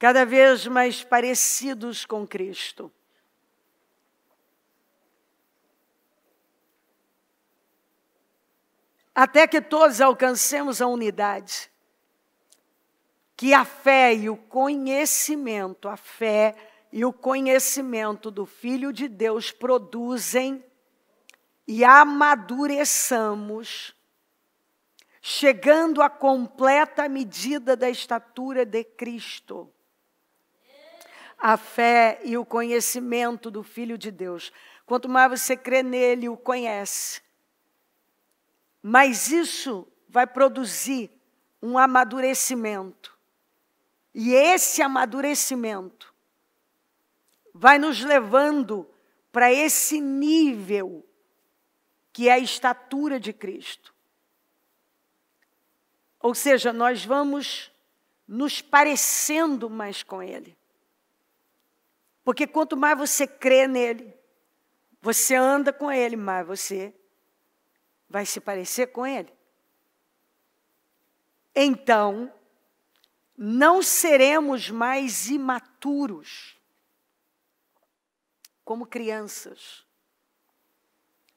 cada vez mais parecidos com Cristo. Até que todos alcancemos a unidade, que a fé e o conhecimento, do Filho de Deus produzem e amadureçamos, chegando à completa medida da estatura de Cristo. A fé e o conhecimento do Filho de Deus. Quanto mais você crê nele e o conhece, mas isso vai produzir um amadurecimento. E esse amadurecimento vai nos levando para esse nível que é a estatura de Cristo. Ou seja, nós vamos nos parecendo mais com Ele. Porque quanto mais você crê nele, você anda com Ele, mais você vai se parecer com Ele. Então, não seremos mais imaturos, como crianças.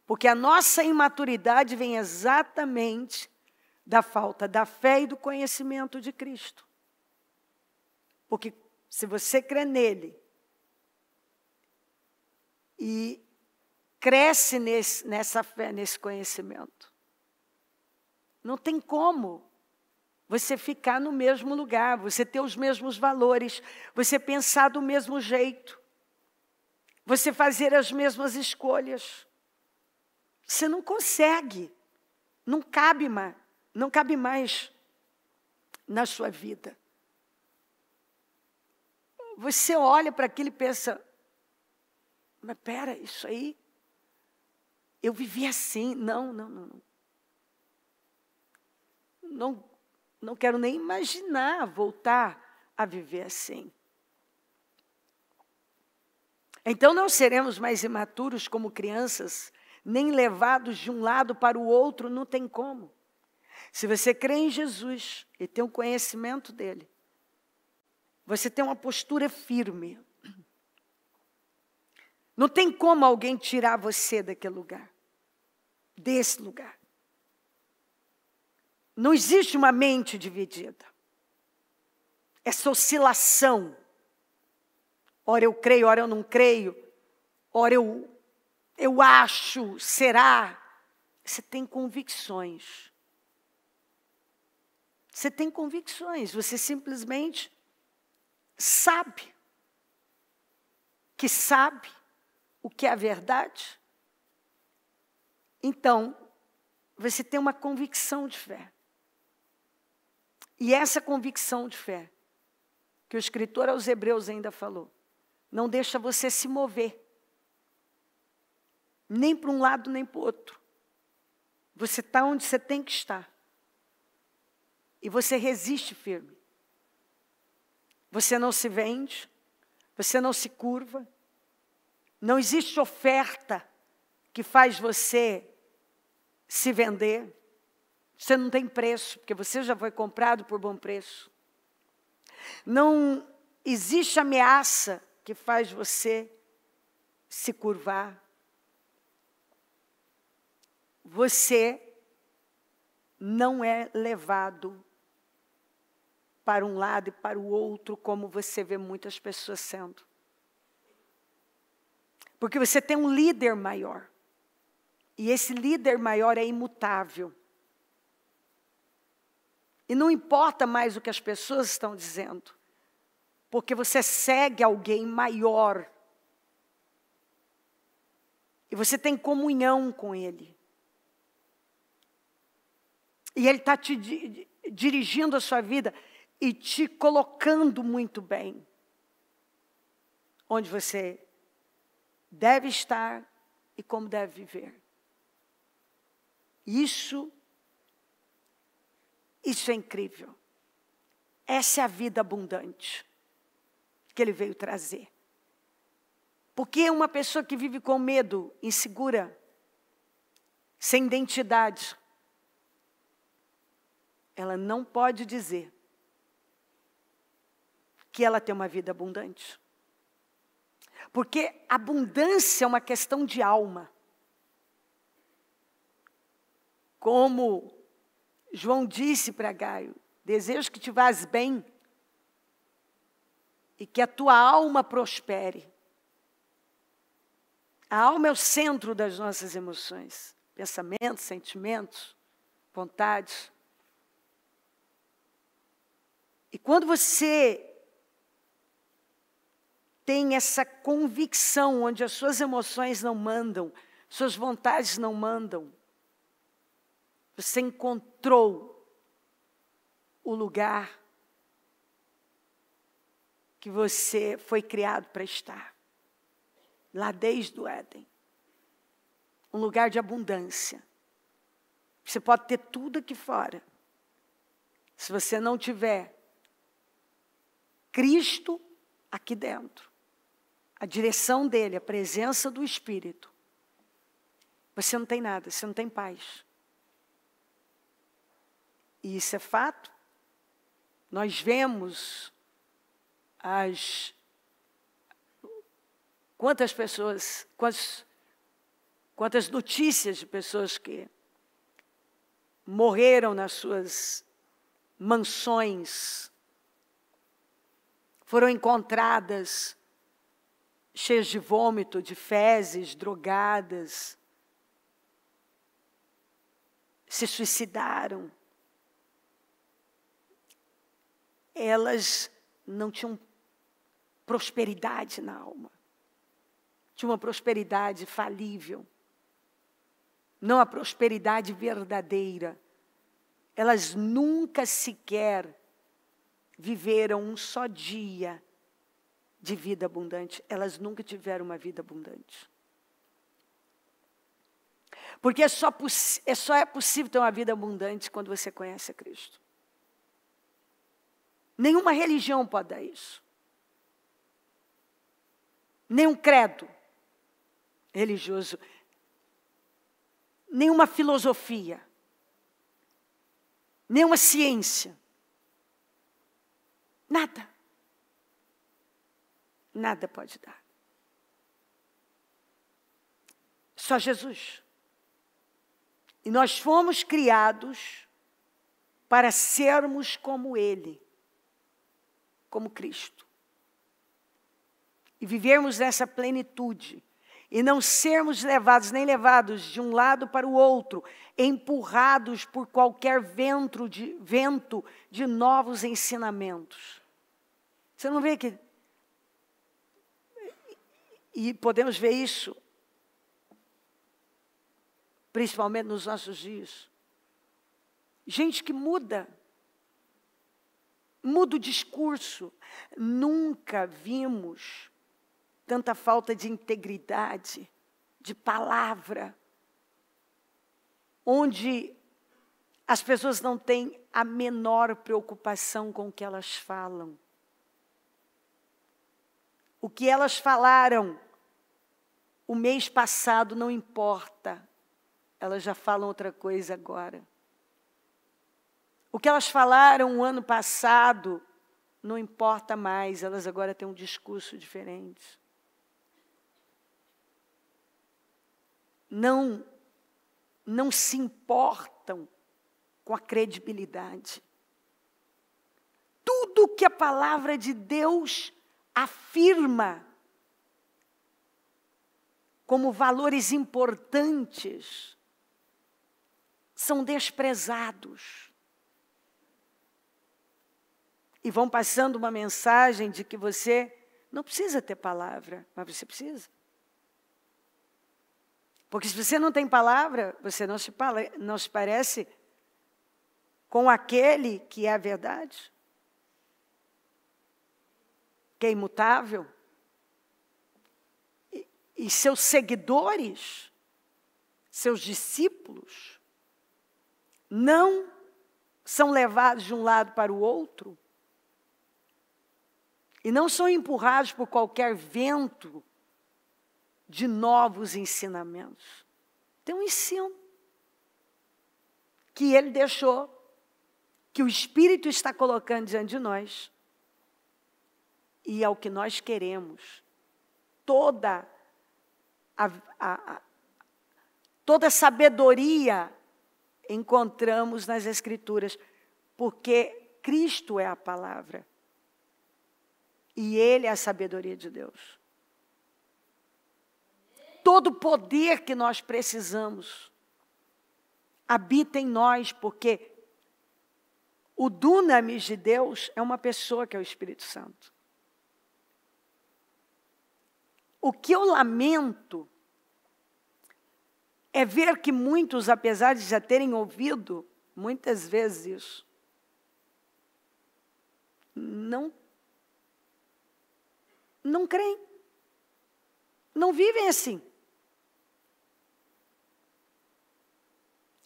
Porque a nossa imaturidade vem exatamente da falta da fé e do conhecimento de Cristo. Porque se você crê nele e cresce nessa fé, nesse conhecimento, não tem como você ficar no mesmo lugar, você ter os mesmos valores, você pensar do mesmo jeito, você fazer as mesmas escolhas. Você não consegue, não cabe mais na sua vida. Você olha para aquilo e pensa, mas pera, isso aí, eu vivi assim. Não quero nem imaginar voltar a viver assim. Então não seremos mais imaturos como crianças, nem levados de um lado para o outro, não tem como. Se você crê em Jesus e tem um conhecimento dele, você tem uma postura firme. Não tem como alguém tirar você daquele lugar, desse lugar. Não existe uma mente dividida. Essa oscilação. Ora eu creio, ora eu não creio. Ora eu acho, será? Você tem convicções. Você tem convicções. Você simplesmente sabe. Que sabe o que é a verdade. Então, você tem uma convicção de fé. E essa convicção de fé, que o escritor aos Hebreus ainda falou, não deixa você se mover. Nem para um lado, nem para o outro. Você está onde você tem que estar. E você resiste firme. Você não se vende, você não se curva. Não existe oferta que faz você se vender. Você não tem preço, porque você já foi comprado por bom preço. Não existe ameaça que faz você se curvar. Você não é levado para um lado e para o outro, como você vê muitas pessoas sendo. Porque você tem um líder maior. E esse líder maior é imutável. E não importa mais o que as pessoas estão dizendo. Porque você segue alguém maior. E você tem comunhão com ele. E ele está te dirigindo a sua vida e te colocando muito bem. Onde você deve estar e como deve viver. Isso é incrível. Essa é a vida abundante que ele veio trazer. Porque uma pessoa que vive com medo, insegura, sem identidade, ela não pode dizer que ela tem uma vida abundante. Porque abundância é uma questão de alma. Como João disse para Gaio, desejo que te vás bem e que a tua alma prospere. A alma é o centro das nossas emoções, pensamentos, sentimentos, vontades. E quando você tem essa convicção, onde as suas emoções não mandam, suas vontades não mandam, você encontrou o lugar que você foi criado para estar. Lá desde o Éden. Um lugar de abundância. Você pode ter tudo aqui fora. Se você não tiver Cristo aqui dentro, a direção dele, a presença do Espírito, você não tem nada, você não tem paz. E isso é fato. Nós vemos quantas pessoas, quantas notícias de pessoas que morreram nas suas mansões, foram encontradas cheias de vômito, de fezes, drogadas, se suicidaram. Elas não tinham prosperidade na alma. Tinha uma prosperidade falível. Não a prosperidade verdadeira. Elas nunca sequer viveram um só dia de vida abundante. Elas nunca tiveram uma vida abundante. Porque só é possível ter uma vida abundante quando você conhece a Cristo. Nenhuma religião pode dar isso. Nenhum credo religioso. Nenhuma filosofia. Nenhuma ciência. Nada. Nada pode dar. Só Jesus. E nós fomos criados para sermos como Ele. Como Cristo. E vivermos nessa plenitude. E não sermos levados, nem levados de um lado para o outro, empurrados por qualquer vento de novos ensinamentos. Você não vê que... E podemos ver isso, principalmente nos nossos dias. Gente que muda o discurso. Nunca vimos tanta falta de integridade, de palavra, onde as pessoas não têm a menor preocupação com o que elas falam. O que elas falaram o mês passado não importa, elas já falam outra coisa agora. O que elas falaram o ano passado não importa mais, elas agora têm um discurso diferente. Não se importam com a credibilidade. Tudo que a palavra de Deus afirma como valores importantes são desprezados. E vão passando uma mensagem de que você não precisa ter palavra, mas você precisa. Porque se você não tem palavra, você não se parece com aquele que é a verdade, que é imutável. E seus seguidores, seus discípulos, não são levados de um lado para o outro e não são empurrados por qualquer vento de novos ensinamentos. Tem um ensino que ele deixou, que o Espírito está colocando diante de nós, e ao que nós queremos. Toda sabedoria encontramos nas Escrituras, porque Cristo é a palavra. E Ele é a sabedoria de Deus. Todo o poder que nós precisamos habita em nós, porque o dunamis de Deus é uma pessoa que é o Espírito Santo. O que eu lamento é ver que muitos, apesar de já terem ouvido muitas vezes isso, não creem, não vivem assim.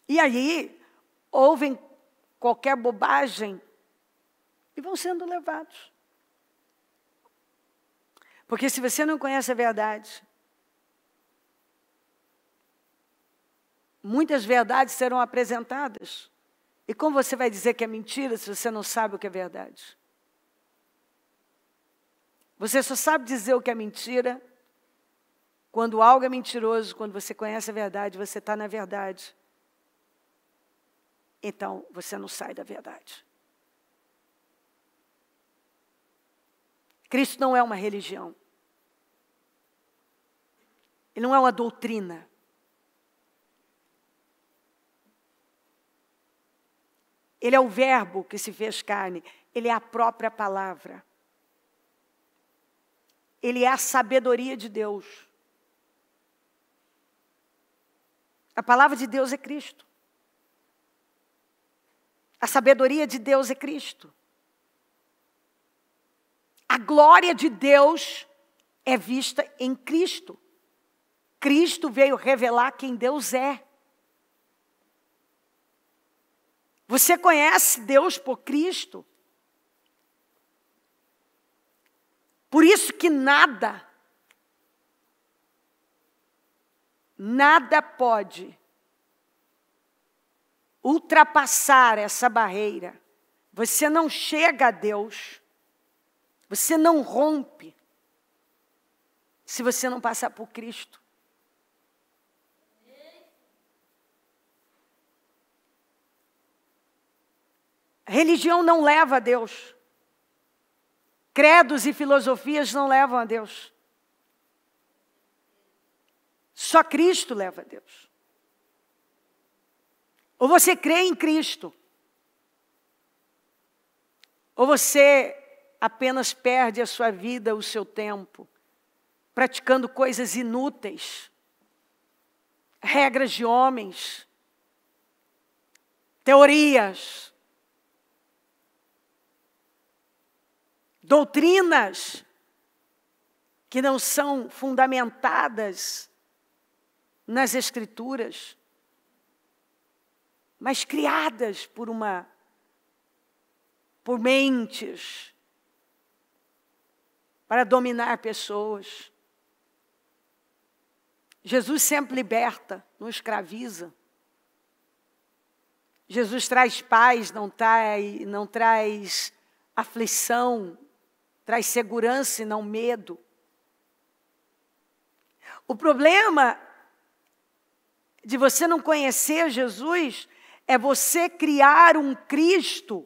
E aí, ouvem qualquer bobagem e vão sendo levados. Porque se você não conhece a verdade, muitas verdades serão apresentadas. E como você vai dizer que é mentira se você não sabe o que é verdade? Você só sabe dizer o que é mentira quando algo é mentiroso, quando você conhece a verdade, você está na verdade. Então, você não sai da verdade. Cristo não é uma religião. Ele não é uma doutrina. Ele é o verbo que se fez carne. Ele é a própria palavra. Ele é a sabedoria de Deus. A palavra de Deus é Cristo. A sabedoria de Deus é Cristo. A glória de Deus é vista em Cristo. Cristo veio revelar quem Deus é. Você conhece Deus por Cristo? Por isso que nada pode ultrapassar essa barreira. Você não chega a Deus, você não rompe, se você não passar por Cristo. A religião não leva a Deus. Credos e filosofias não levam a Deus. Só Cristo leva a Deus. Ou você crê em Cristo, ou você apenas perde a sua vida, o seu tempo, praticando coisas inúteis, regras de homens, teorias, doutrinas que não são fundamentadas nas Escrituras, mas criadas por mentes para dominar pessoas. Jesus sempre liberta, não escraviza. Jesus traz paz, não traz aflição, traz segurança e não medo. O problema de você não conhecer Jesus é você criar um Cristo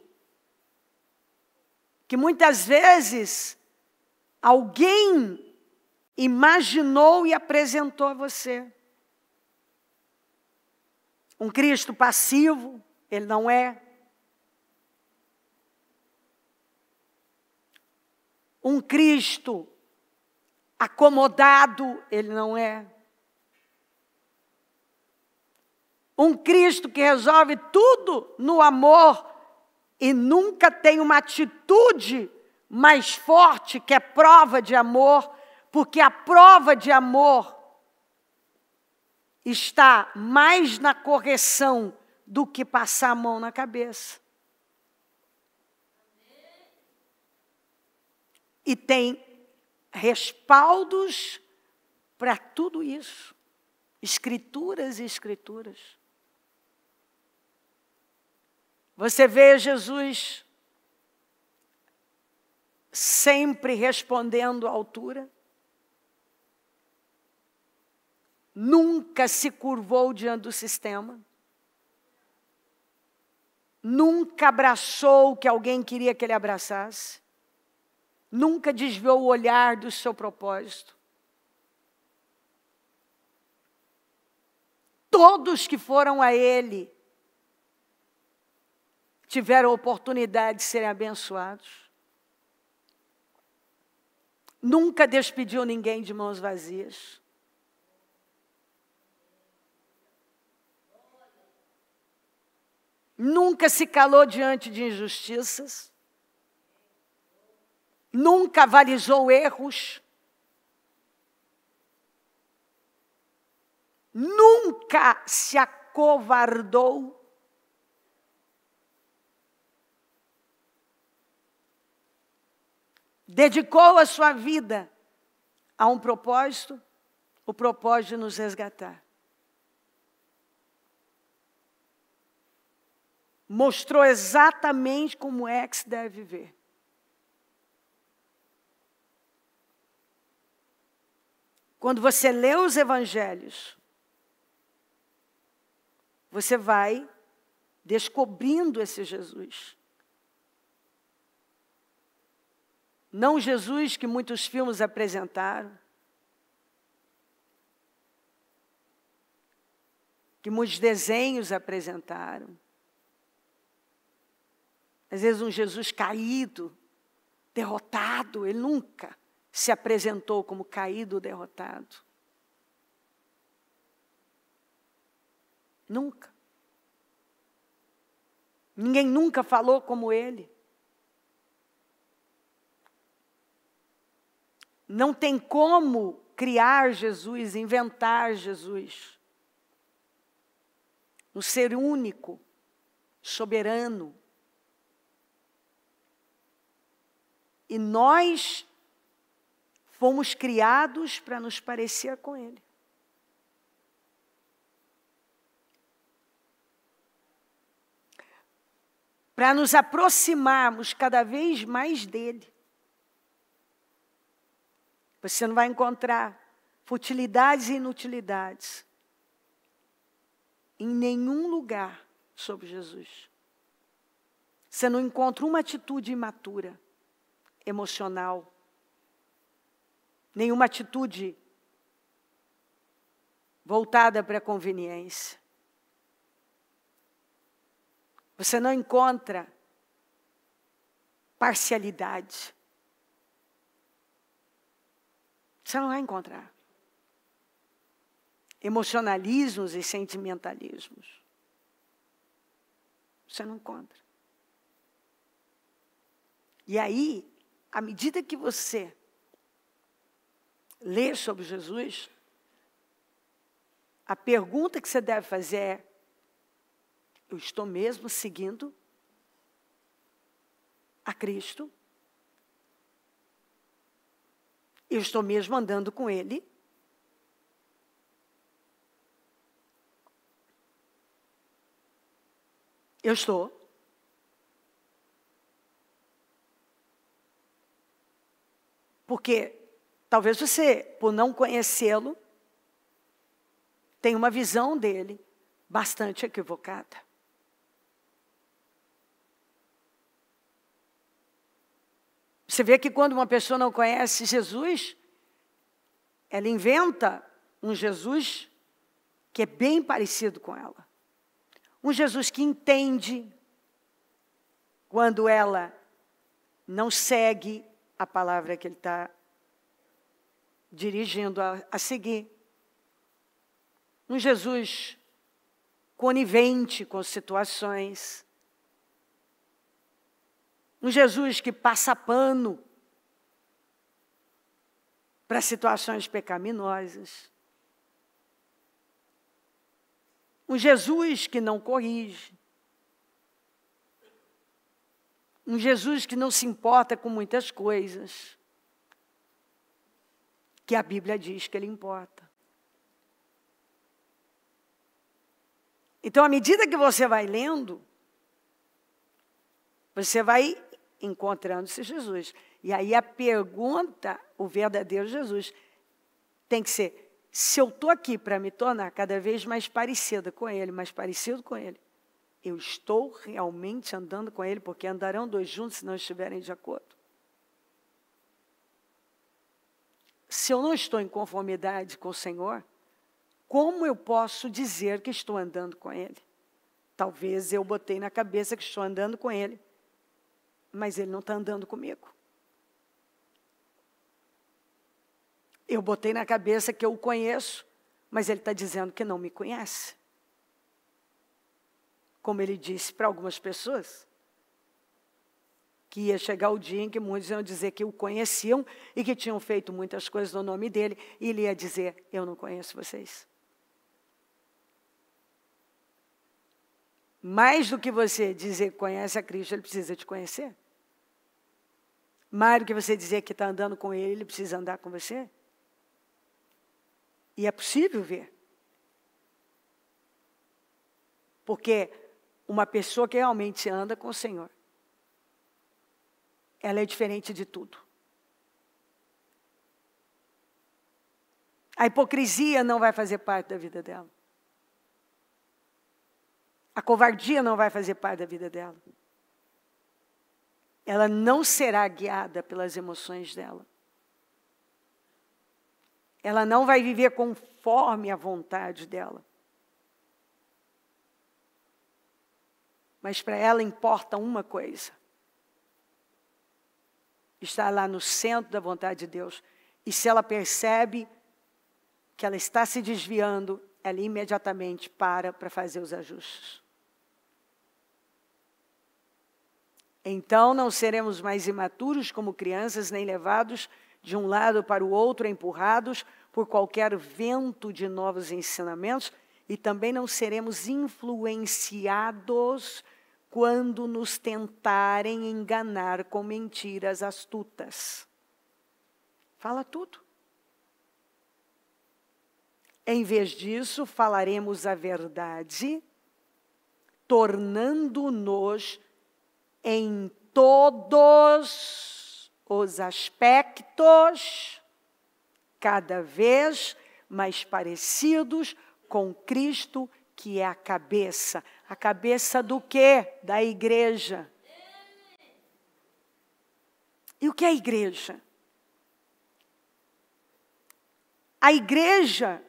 que muitas vezes alguém imaginou e apresentou a você. Um Cristo passivo, ele não é. Um Cristo acomodado, ele não é. Um Cristo que resolve tudo no amor e nunca tem uma atitude mais forte que é prova de amor, porque a prova de amor está mais na correção do que passar a mão na cabeça. E tem respaldos para tudo isso. Escrituras e escrituras. Você vê Jesus sempre respondendo à altura, nunca se curvou diante do sistema, nunca abraçou o que alguém queria que ele abraçasse, nunca desviou o olhar do seu propósito. Todos que foram a ele tiveram a oportunidade de serem abençoados. Nunca despediu ninguém de mãos vazias. Nunca se calou diante de injustiças. Nunca avalizou erros. Nunca se acovardou. Dedicou a sua vida a um propósito, o propósito de nos resgatar. Mostrou exatamente como é que se deve viver. Quando você lê os evangelhos, você vai descobrindo esse Jesus. Não o Jesus que muitos filmes apresentaram, que muitos desenhos apresentaram. Às vezes um Jesus caído, derrotado, ele nunca se apresentou como caído, derrotado. Nunca. Ninguém nunca falou como ele. Não tem como criar Jesus, inventar Jesus. Um ser único, soberano. E nós fomos criados para nos parecer com ele. Para nos aproximarmos cada vez mais dele. Você não vai encontrar futilidades e inutilidades em nenhum lugar sobre Jesus. Você não encontra uma atitude imatura, emocional, nenhuma atitude voltada para a conveniência. Você não encontra parcialidade. Você não vai encontrar emocionalismos e sentimentalismos. Você não encontra. E aí, à medida que você lê sobre Jesus, a pergunta que você deve fazer é: eu estou mesmo seguindo a Cristo? Eu estou mesmo andando com Ele? Eu estou. Porque talvez você, por não conhecê-lo, tenha uma visão dele bastante equivocada. Você vê que quando uma pessoa não conhece Jesus, ela inventa um Jesus que é bem parecido com ela. Um Jesus que entende quando ela não segue a palavra que ele está dirigindo a seguir. Um Jesus conivente com situações. Um Jesus que passa pano para situações pecaminosas. Um Jesus que não corrige. Um Jesus que não se importa com muitas coisas que a Bíblia diz que ele importa. Então, à medida que você vai lendo, você vai encontrando esse Jesus. E aí a pergunta, o verdadeiro Jesus, tem que ser, se eu estou aqui para me tornar cada vez mais parecida com Ele, mais parecido com Ele, eu estou realmente andando com Ele, porque andarão dois juntos se não estiverem de acordo. Se eu não estou em conformidade com o Senhor, como eu posso dizer que estou andando com Ele? Talvez eu botei na cabeça que estou andando com Ele, mas Ele não está andando comigo. Eu botei na cabeça que eu o conheço, mas Ele está dizendo que não me conhece. Como Ele disse para algumas pessoas, que ia chegar o dia em que muitos iam dizer que o conheciam e que tinham feito muitas coisas no nome dEle, e Ele ia dizer, eu não conheço vocês. Mais do que você dizer que conhece a Cristo, Ele precisa te conhecer. Mais do que você dizer que está andando com Ele precisa andar com você. E é possível ver. Porque uma pessoa que realmente anda com o Senhor, ela é diferente de tudo. A hipocrisia não vai fazer parte da vida dela. A covardia não vai fazer parte da vida dela. Ela não será guiada pelas emoções dela. Ela não vai viver conforme a vontade dela. Mas para ela importa uma coisa. Estar lá no centro da vontade de Deus. E se ela percebe que ela está se desviando, ela imediatamente para fazer os ajustes. Então não seremos mais imaturos como crianças, nem levados de um lado para o outro, empurrados por qualquer vento de novos ensinamentos, e também não seremos influenciados quando nos tentarem enganar com mentiras astutas. Fala tudo. Em vez disso, falaremos a verdade, tornando-nos em todos os aspectos, cada vez mais parecidos com Cristo, que é a cabeça. A cabeça do quê? Da igreja. E o que é a igreja? A igreja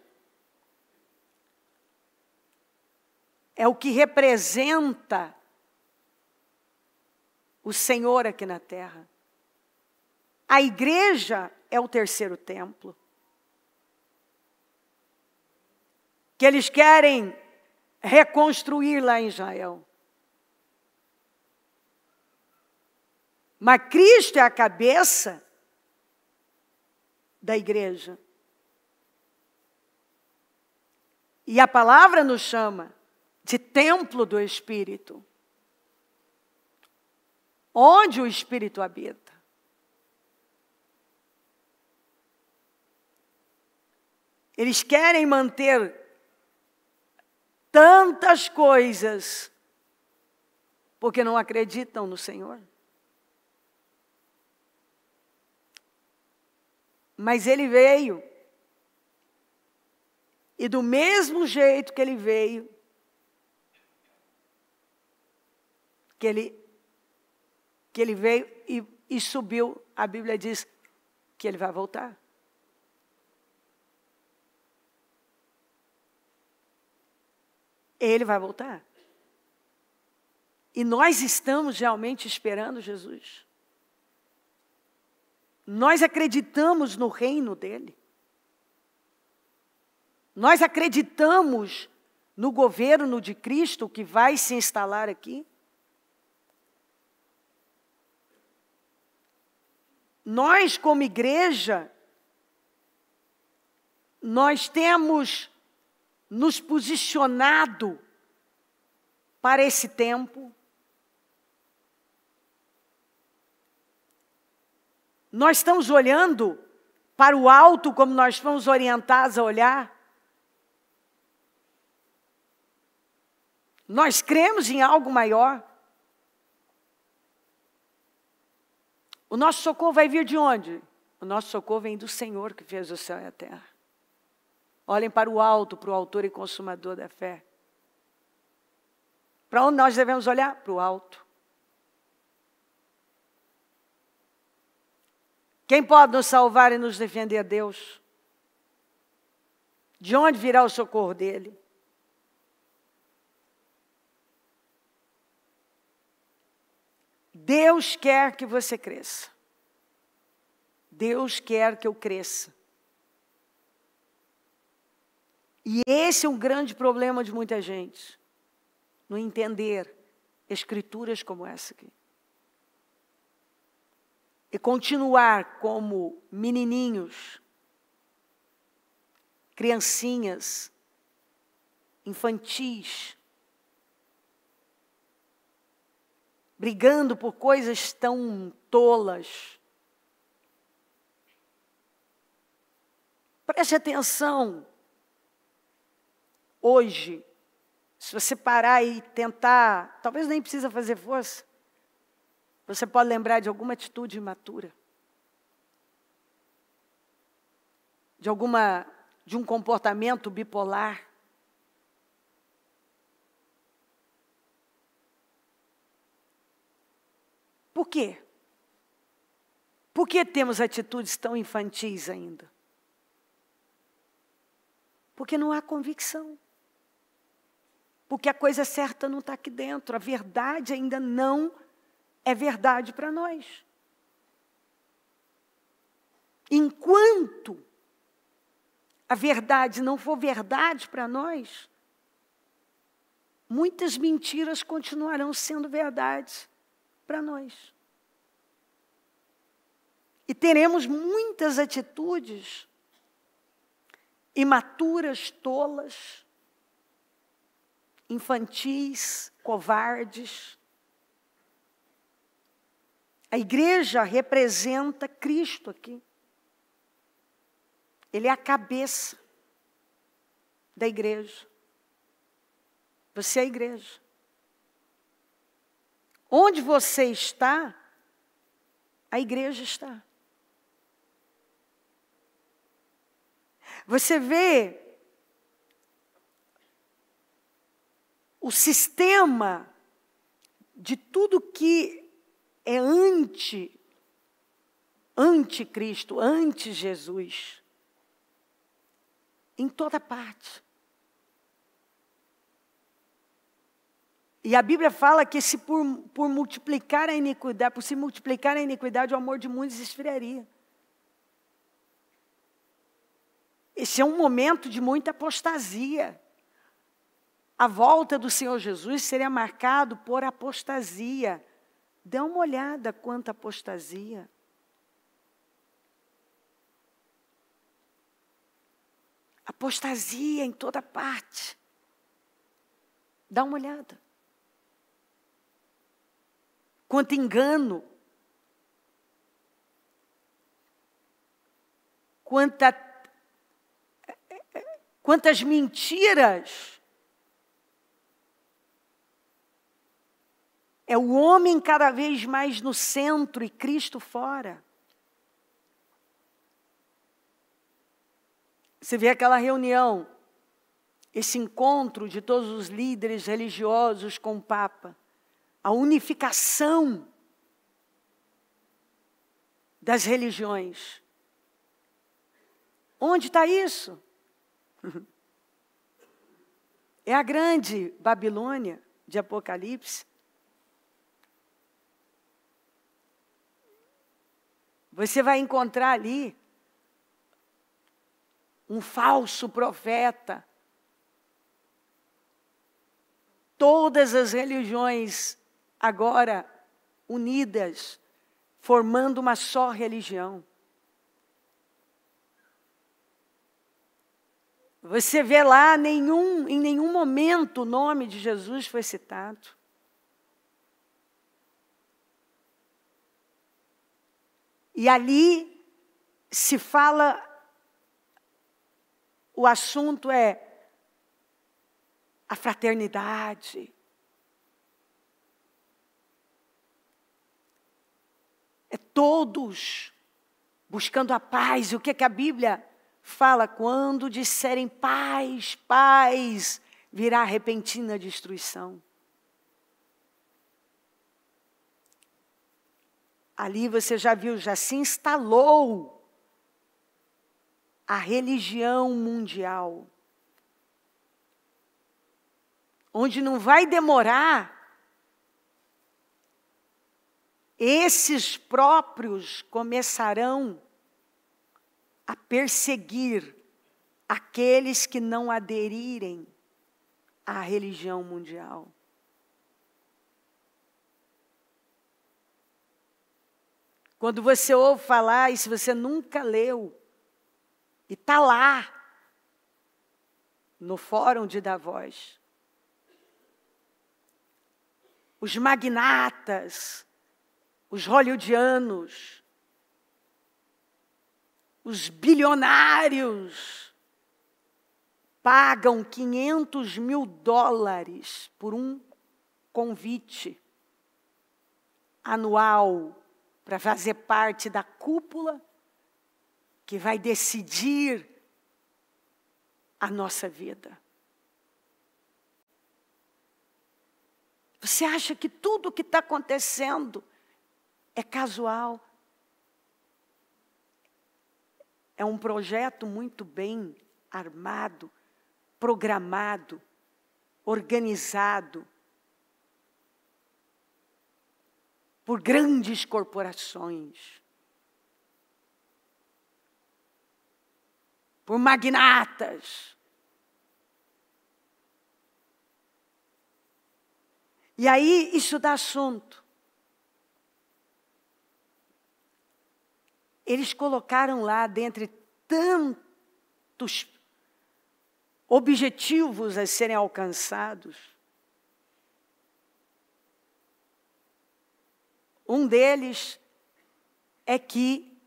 é o que representa o Senhor aqui na terra. A igreja é o terceiro templo. Que eles querem reconstruir lá em Israel. Mas Cristo é a cabeça da igreja. E a palavra nos chama de templo do Espírito. Onde o Espírito habita. Eles querem manter tantas coisas, porque não acreditam no Senhor. Mas Ele veio, e do mesmo jeito que Ele veio, que ele veio e subiu, a Bíblia diz que Ele vai voltar. Ele vai voltar. E nós estamos realmente esperando Jesus. Nós acreditamos no reino dele. Nós acreditamos no governo de Cristo que vai se instalar aqui. Nós, como igreja, nós temos nos posicionado para esse tempo. Nós estamos olhando para o alto como nós fomos orientados a olhar. Nós cremos em algo maior. O nosso socorro vai vir de onde? O nosso socorro vem do Senhor que fez o céu e a terra. Olhem para o alto, para o autor e consumador da fé. Para onde nós devemos olhar? Para o alto. Quem pode nos salvar e nos defender? Deus. De onde virá o socorro dele? Deus quer que você cresça. Deus quer que eu cresça. E esse é um grande problema de muita gente. Não entender escrituras como essa aqui. E continuar como menininhos, criancinhas, infantis, brigando por coisas tão tolas. Preste atenção. Hoje, se você parar e tentar, talvez nem precisa fazer força, você pode lembrar de alguma atitude imatura. De um comportamento bipolar. Por quê? Por que temos atitudes tão infantis ainda? Porque não há convicção. Porque a coisa certa não está aqui dentro. A verdade ainda não é verdade para nós. Enquanto a verdade não for verdade para nós, muitas mentiras continuarão sendo verdades para nós. E teremos muitas atitudes imaturas, tolas, infantis, covardes. A igreja representa Cristo aqui. Ele é a cabeça da igreja. Você é a igreja. Onde você está, a igreja está. Você vê o sistema de tudo que é anticristo, anti-Jesus, em toda parte. E a Bíblia fala que se por multiplicar a iniquidade, por se multiplicar a iniquidade, o amor de muitos esfriaria. Esse é um momento de muita apostasia. A volta do Senhor Jesus seria marcado por apostasia. Dê uma olhada quanta apostasia. Apostasia em toda parte. Dá uma olhada. Quanto engano. Quantas mentiras. É o homem cada vez mais no centro e Cristo fora. Você vê aquela reunião, esse encontro de todos os líderes religiosos com o Papa, a unificação das religiões. Onde está isso? É a grande Babilônia de Apocalipse. Você vai encontrar ali um falso profeta. Todas as religiões agora unidas, formando uma só religião. Você vê lá, em nenhum momento o nome de Jesus foi citado. E ali se fala, o assunto é a fraternidade. É todos buscando a paz. E o que a Bíblia fala? Quando disserem paz, paz, virá repentina destruição. Ali você já viu, já se instalou a religião mundial, onde não vai demorar esses próprios começarão a perseguir aqueles que não aderirem à religião mundial. Quando você ouve falar, e se você nunca leu, e está lá, no Fórum de Davos, os magnatas, os hollywoodianos, os bilionários, pagam $500 mil por um convite anual para fazer parte da cúpula que vai decidir a nossa vida. Você acha que tudo o que está acontecendo é casual? É um projeto muito bem armado, programado, organizado por grandes corporações, por magnatas. E aí isso dá assunto. Eles colocaram lá, dentre tantos objetivos a serem alcançados, um deles é que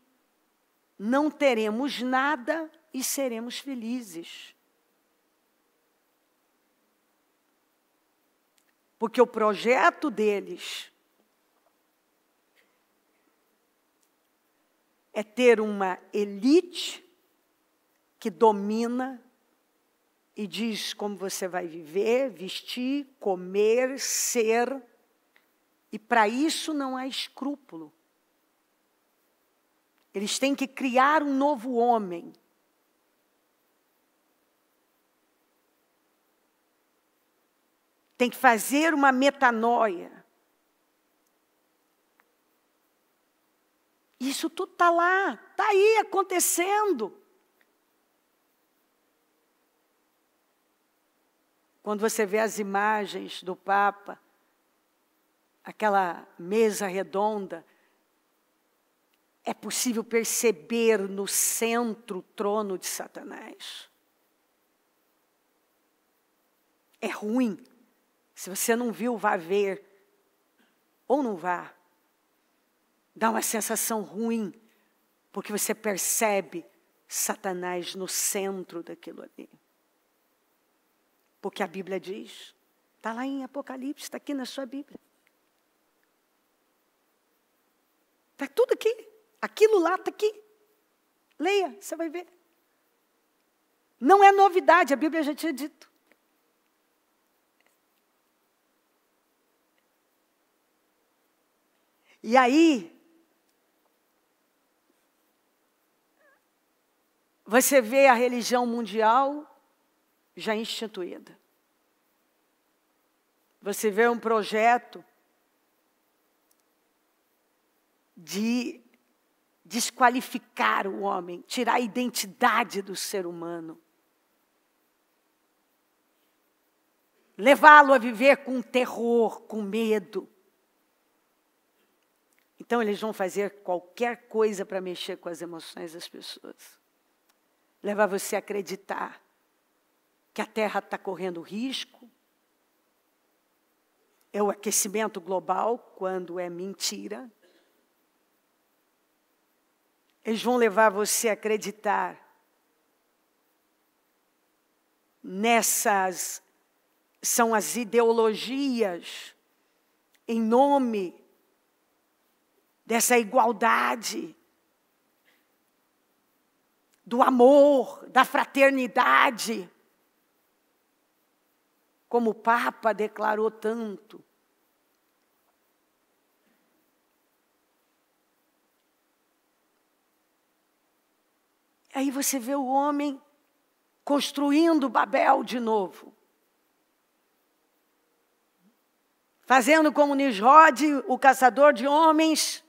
não teremos nada e seremos felizes. Porque o projeto deles é ter uma elite que domina e diz como você vai viver, vestir, comer, ser. E para isso não há escrúpulo. Eles têm que criar um novo homem. Tem que fazer uma metanoia. Isso tudo está lá, está aí acontecendo. Quando você vê as imagens do Papa, aquela mesa redonda, é possível perceber no centro o trono de Satanás. É ruim. Se você não viu, vá ver. Ou não vá. Dá uma sensação ruim, porque você percebe Satanás no centro daquilo ali. Porque a Bíblia diz, está lá em Apocalipse, está aqui na sua Bíblia. Está tudo aqui. Aquilo lá está aqui. Leia, você vai ver. Não é novidade, a Bíblia já tinha dito. E aí, você vê a religião mundial já instituída. Você vê um projeto de desqualificar o homem, tirar a identidade do ser humano. Levá-lo a viver com terror, com medo. Então, eles vão fazer qualquer coisa para mexer com as emoções das pessoas. Levar você a acreditar que a Terra está correndo risco. É o aquecimento global, quando é mentira. Eles vão levar você a acreditar nessas, são as ideologias em nome dessa igualdade, do amor, da fraternidade, como o Papa declarou tanto. Aí você vê o homem construindo Babel de novo. Fazendo como Nimrod, o caçador de homens,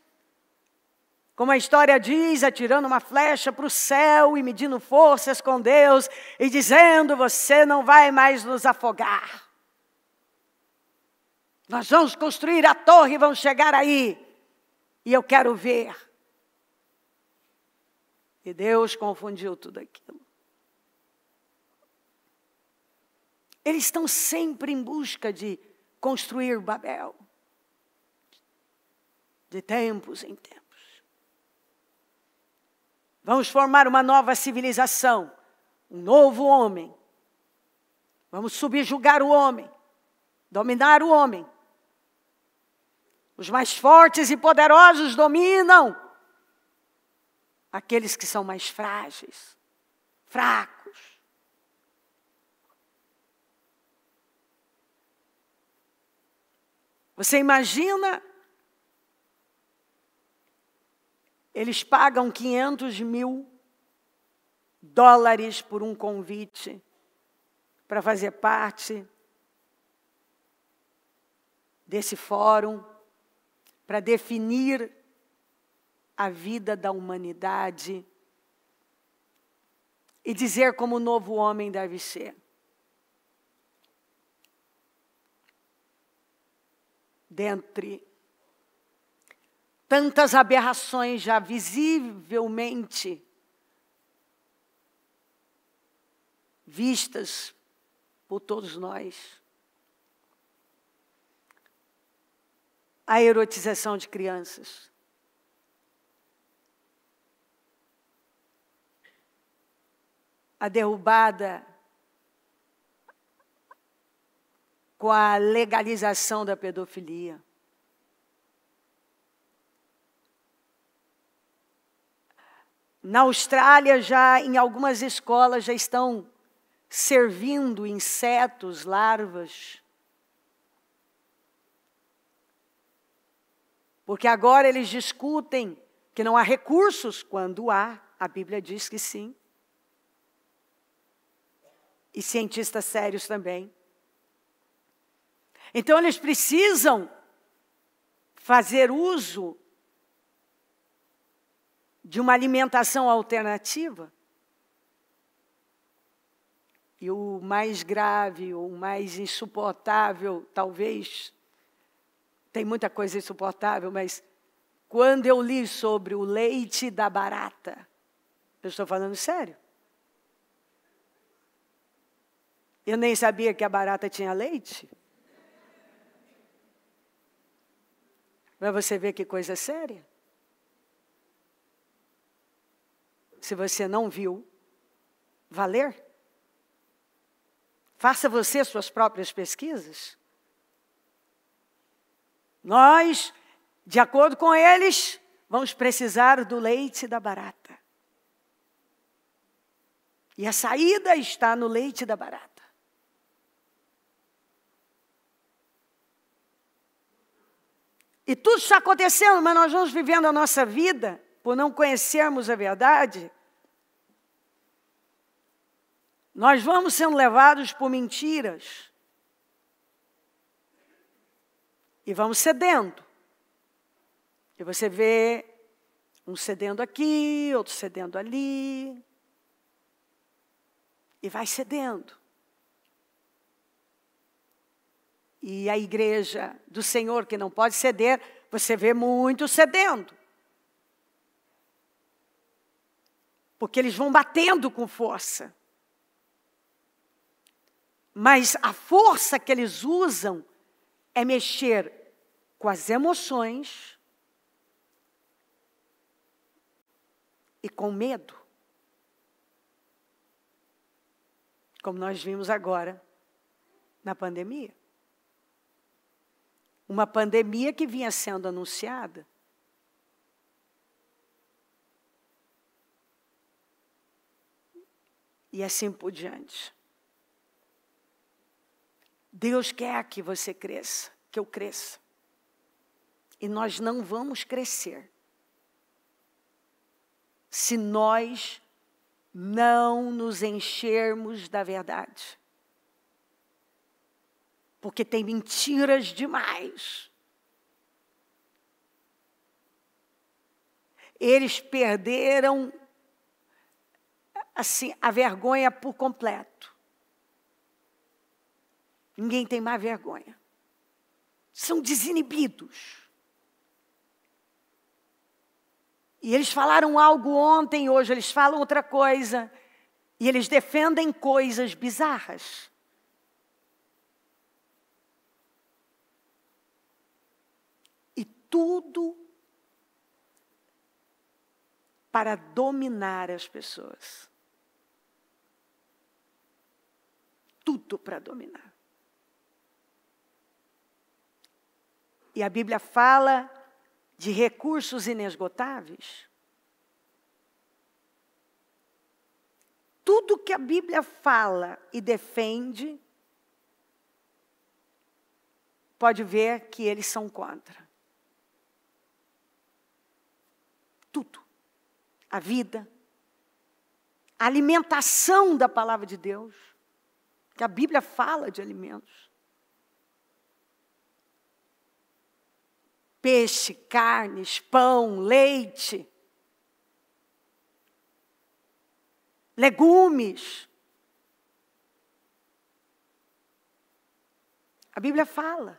como a história diz, atirando uma flecha para o céu e medindo forças com Deus e dizendo: você não vai mais nos afogar. Nós vamos construir a torre e vamos chegar aí. E eu quero ver. E Deus confundiu tudo aquilo. Eles estão sempre em busca de construir Babel. De tempos em tempos. Vamos formar uma nova civilização. Um novo homem. Vamos subjugar o homem. Dominar o homem. Os mais fortes e poderosos dominam aqueles que são mais frágeis, fracos. Você imagina, eles pagam $500 mil por um convite para fazer parte desse fórum, para definir a vida da humanidade e dizer como o novo homem deve ser. Dentre tantas aberrações já visivelmente vistas por todos nós, a erotização de crianças. A derrubada com a legalização da pedofilia. Na Austrália, já em algumas escolas já estão servindo insetos, larvas. Porque agora eles discutem que não há recursos, quando há, a Bíblia diz que sim. E cientistas sérios também. Então eles precisam fazer uso de uma alimentação alternativa. E o mais grave, o mais insuportável, talvez, tem muita coisa insuportável, mas quando eu li sobre o leite da barata, eu estou falando sério. Eu nem sabia que a barata tinha leite. Para você ver que coisa séria. Se você não viu, vá ler. Faça você suas próprias pesquisas. Nós, de acordo com eles, vamos precisar do leite da barata. E a saída está no leite da barata. E tudo está acontecendo, mas nós vamos vivendo a nossa vida, por não conhecermos a verdade. Nós vamos sendo levados por mentiras. E vamos cedendo. E você vê um cedendo aqui, outro cedendo ali. E vai cedendo. E a igreja do Senhor, que não pode ceder, você vê muito cedendo. Porque eles vão batendo com força. Mas a força que eles usam é mexer com as emoções e com medo. Como nós vimos agora na pandemia. Uma pandemia que vinha sendo anunciada. E assim por diante. Deus quer que você cresça, que eu cresça. E nós não vamos crescer se nós não nos enchermos da verdade. Porque tem mentiras demais. Eles perderam, assim, a vergonha por completo. Ninguém tem mais vergonha. São desinibidos. E eles falaram algo ontem, hoje eles falam outra coisa. E eles defendem coisas bizarras. E tudo para dominar as pessoas. Tudo para dominar. E a Bíblia fala de recursos inesgotáveis. Tudo que a Bíblia fala e defende, pode ver que eles são contra. Tudo. A vida, a alimentação da palavra de Deus, que a Bíblia fala de alimentos. Peixe, carnes, pão, leite, legumes. A Bíblia fala.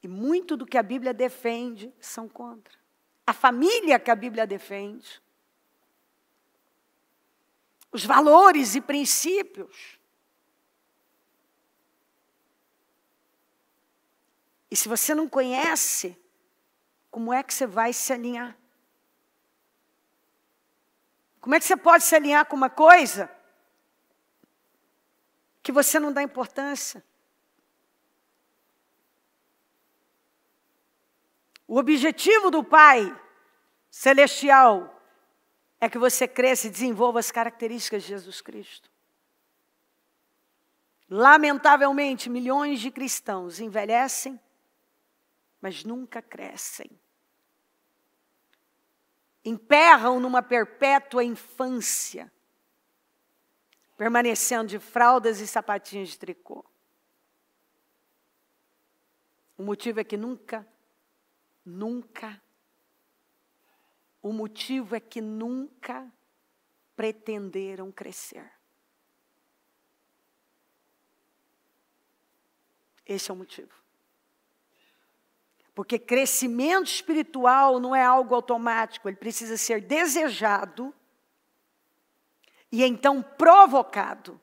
E muito do que a Bíblia defende são contra. A família que a Bíblia defende. Os valores e princípios. E se você não conhece, como é que você vai se alinhar? Como é que você pode se alinhar com uma coisa que você não dá importância? O objetivo do Pai Celestial é que você cresça e desenvolva as características de Jesus Cristo. Lamentavelmente, milhões de cristãos envelhecem, mas nunca crescem. Emperram numa perpétua infância, permanecendo de fraldas e sapatinhos de tricô. O motivo é que nunca pretenderam crescer. Esse é o motivo. Porque crescimento espiritual não é algo automático, ele precisa ser desejado e então provocado.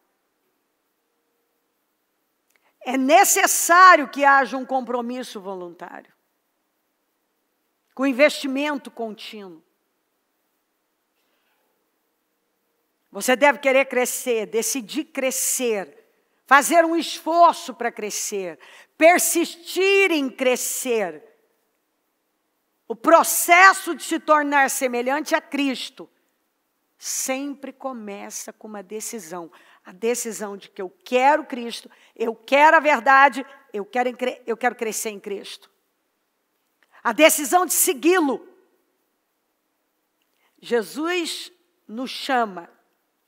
É necessário que haja um compromisso voluntário, com investimento contínuo. Você deve querer crescer, decidir crescer, fazer um esforço para crescer, persistir em crescer. O processo de se tornar semelhante a Cristo sempre começa com uma decisão. A decisão de que eu quero Cristo, eu quero a verdade, eu quero crescer em Cristo. A decisão de segui-lo. Jesus nos chama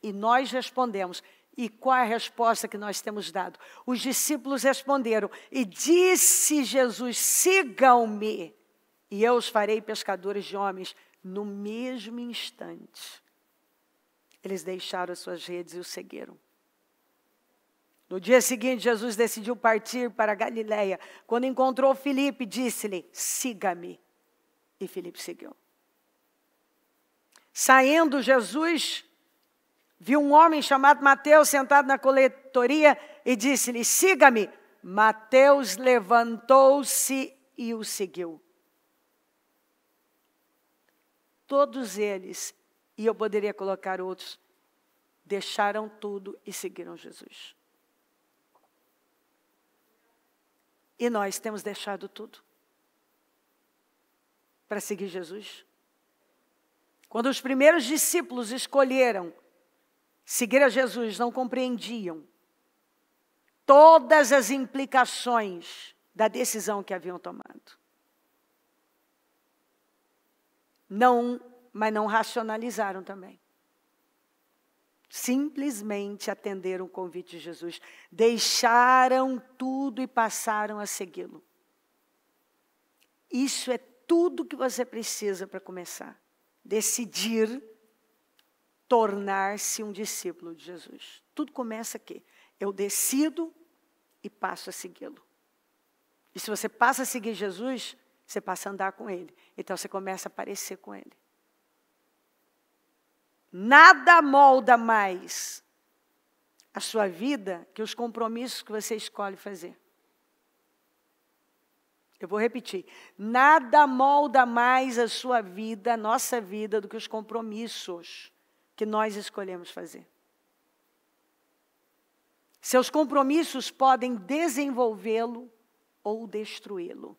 e nós respondemos. E qual é a resposta que nós temos dado? Os discípulos responderam, e disse Jesus, sigam-me, e eu os farei pescadores de homens. No mesmo instante, eles deixaram as suas redes e o seguiram. No dia seguinte, Jesus decidiu partir para a Galileia. Quando encontrou Filipe, disse-lhe, siga-me. E Filipe seguiu. Saindo, Jesus viu um homem chamado Mateus sentado na coletoria e disse-lhe, siga-me. Mateus levantou-se e o seguiu. Todos eles, e eu poderia colocar outros, deixaram tudo e seguiram Jesus. E nós temos deixado tudo para seguir Jesus? Quando os primeiros discípulos escolheram seguir a Jesus, não compreendiam todas as implicações da decisão que haviam tomado. Mas não racionalizaram também. Simplesmente atenderam o convite de Jesus. Deixaram tudo e passaram a segui-lo. Isso é tudo que você precisa para começar. Decidir tornar-se um discípulo de Jesus. Tudo começa aqui. Eu decido e passo a segui-lo. E se você passa a seguir Jesus, você passa a andar com Ele. Então você começa a parecer com Ele. Nada molda mais a sua vida que os compromissos que você escolhe fazer. Eu vou repetir. Nada molda mais a sua vida, a nossa vida, do que os compromissos que nós escolhemos fazer. Seus compromissos podem desenvolvê-lo ou destruí-lo.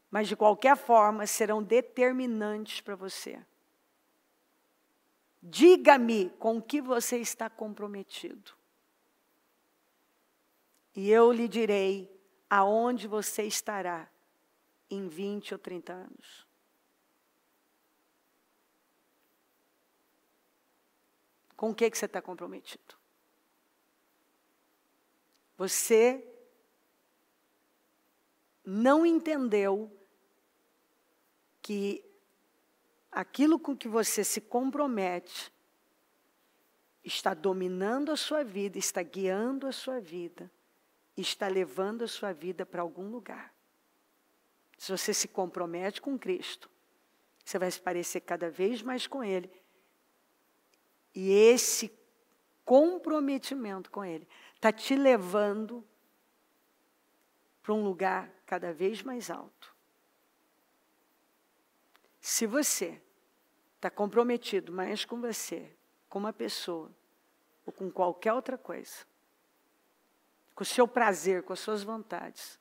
Mas, de qualquer forma, serão determinantes para você. Diga-me com o que você está comprometido. E eu lhe direi aonde você estará em 20 ou 30 anos. Com o que você está comprometido? Você não entendeu que aquilo com que você se compromete está dominando a sua vida, está guiando a sua vida, está levando a sua vida para algum lugar. Se você se compromete com Cristo, você vai se parecer cada vez mais com Ele. E esse comprometimento com Ele está te levando para um lugar cada vez mais alto. Se você está comprometido mais com você, com uma pessoa, ou com qualquer outra coisa, com o seu prazer, com as suas vontades,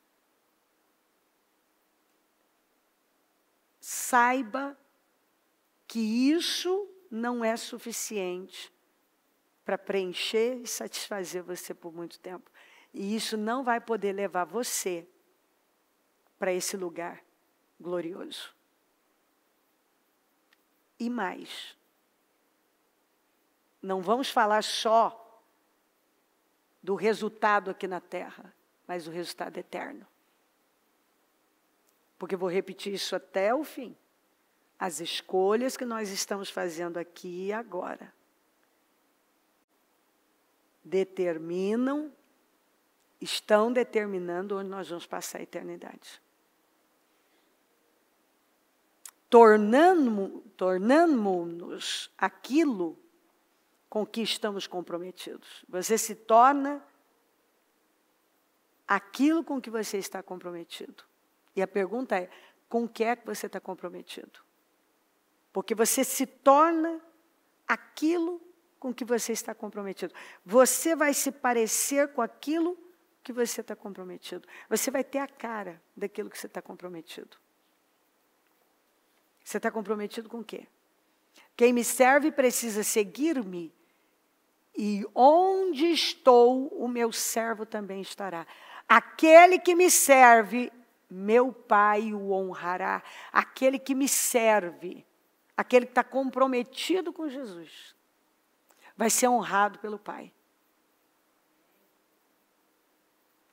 saiba que isso não é suficiente para preencher e satisfazer você por muito tempo. E isso não vai poder levar você para esse lugar glorioso. E mais, não vamos falar só do resultado aqui na terra, mas o resultado eterno. Porque eu vou repetir isso até o fim. As escolhas que nós estamos fazendo aqui e agora estão determinando onde nós vamos passar a eternidade. Tornando-nos aquilo com que estamos comprometidos. Você se torna aquilo com que você está comprometido. E a pergunta é, com o que é que você está comprometido? Porque você se torna aquilo com que você está comprometido. Você vai se parecer com aquilo que você está comprometido. Você vai ter a cara daquilo que você está comprometido. Você está comprometido com o quê? Quem me serve precisa seguir-me, e onde estou, o meu servo também estará. Aquele que me serve, meu Pai o honrará. Aquele que me serve, aquele que está comprometido com Jesus, vai ser honrado pelo Pai.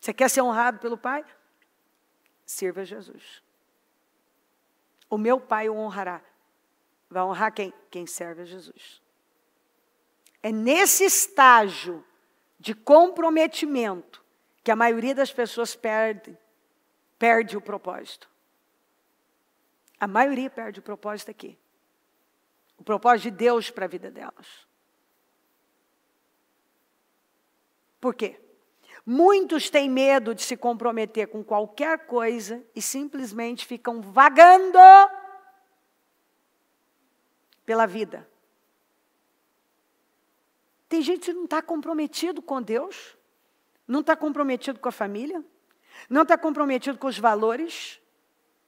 Você quer ser honrado pelo Pai? Sirva a Jesus. O meu Pai o honrará. Vai honrar quem? Quem serve a Jesus. É nesse estágio de comprometimento que a maioria das pessoas perde o propósito. A maioria perde o propósito aqui. O propósito de Deus para a vida delas. Por quê? Muitos têm medo de se comprometer com qualquer coisa e simplesmente ficam vagando pela vida. Tem gente que não está comprometido com Deus, não está comprometido com a família, não está comprometido com os valores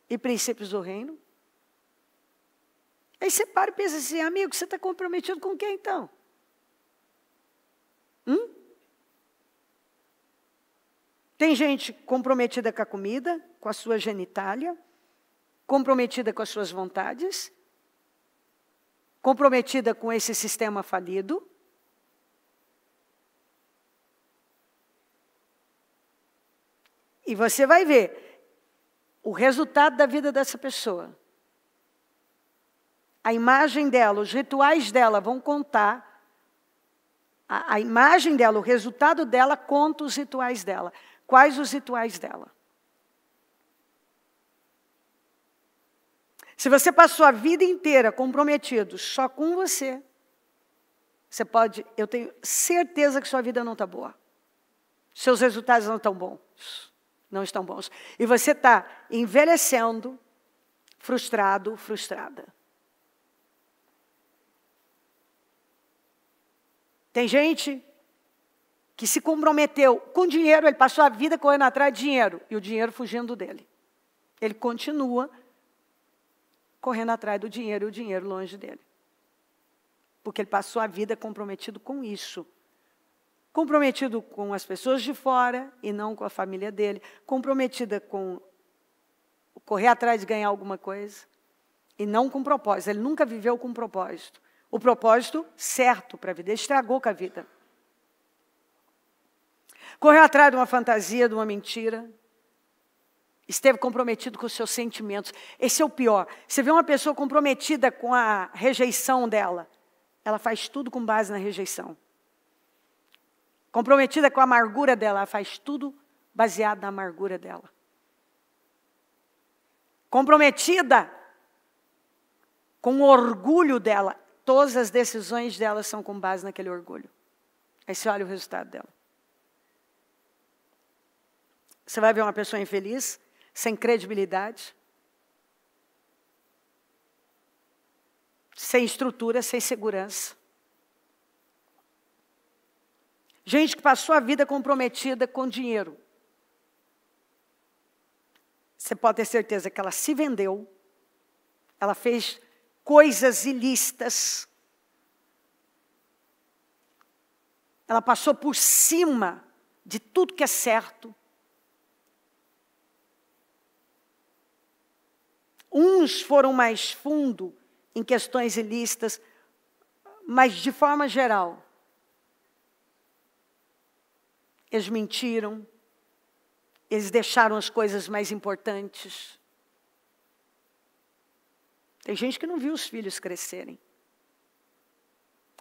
e princípios do reino. Aí você para e pensa assim, amigo, você está comprometido com quem então? Tem gente comprometida com a comida, com a sua genitália, comprometida com as suas vontades, comprometida com esse sistema falido. E você vai ver o resultado da vida dessa pessoa. A imagem dela, os rituais dela vão contar. A imagem dela, o resultado dela conta os rituais dela. Quais os rituais dela? Se você passou a vida inteira comprometido só com você, eu tenho certeza que sua vida não está boa. Seus resultados não estão bons. Não estão bons. E você está envelhecendo, frustrado, frustrada. Tem gente que se comprometeu com dinheiro, ele passou a vida correndo atrás de dinheiro, e o dinheiro fugindo dele. Ele continua correndo atrás do dinheiro e o dinheiro longe dele. Porque ele passou a vida comprometido com isso. Comprometido com as pessoas de fora e não com a família dele. Comprometida com correr atrás de ganhar alguma coisa e não com propósito. Ele nunca viveu com propósito. O propósito certo para a vida. Ele estragou com a vida. Correu atrás de uma fantasia, de uma mentira. Esteve comprometido com os seus sentimentos. Esse é o pior. Você vê uma pessoa comprometida com a rejeição dela. Ela faz tudo com base na rejeição. Comprometida com a amargura dela, ela faz tudo baseado na amargura dela. Comprometida com o orgulho dela, todas as decisões dela são com base naquele orgulho. Aí você olha o resultado dela. Você vai ver uma pessoa infeliz, sem credibilidade, sem estrutura, sem segurança. Gente que passou a vida comprometida com dinheiro. Você pode ter certeza que ela se vendeu, ela fez coisas ilícitas, ela passou por cima de tudo que é certo. Uns foram mais fundo em questões ilícitas, mas de forma geral, eles mentiram, eles deixaram as coisas mais importantes. Tem gente que não viu os filhos crescerem.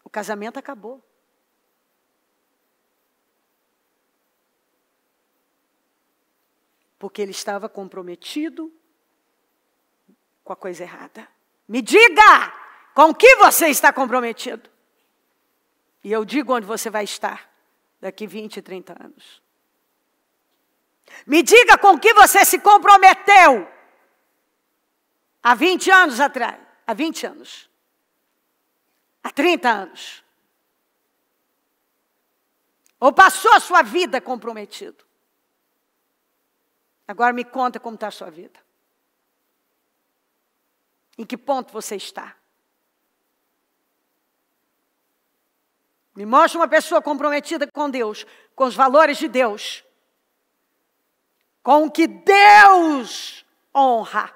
O casamento acabou. Porque ele estava comprometido com a coisa errada. Me diga com que você está comprometido. E eu digo onde você vai estar daqui 20, 30 anos. Me diga com que você se comprometeu há 20 anos atrás. Há 20 anos. Há 30 anos. Ou passou a sua vida comprometido. Agora me conta como está a sua vida. Em que ponto você está? Me mostra uma pessoa comprometida com Deus, com os valores de Deus, com o que Deus honra.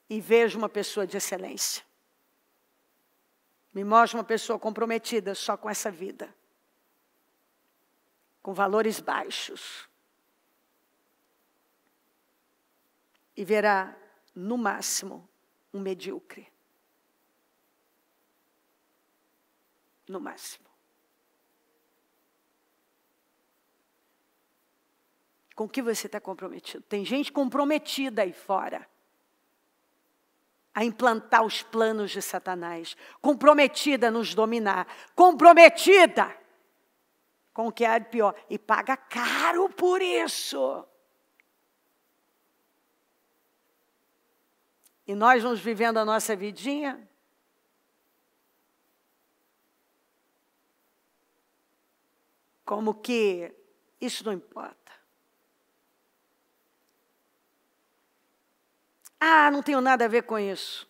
E veja uma pessoa de excelência. Me mostra uma pessoa comprometida só com essa vida, com valores baixos. E verá, no máximo, um medíocre. No máximo. Com o que você está comprometido? Tem gente comprometida aí fora a implantar os planos de Satanás, comprometida a nos dominar, comprometida com o que há de pior, e paga caro por isso. E nós vamos vivendo a nossa vidinha como que isso não importa. Ah, não tenho nada a ver com isso.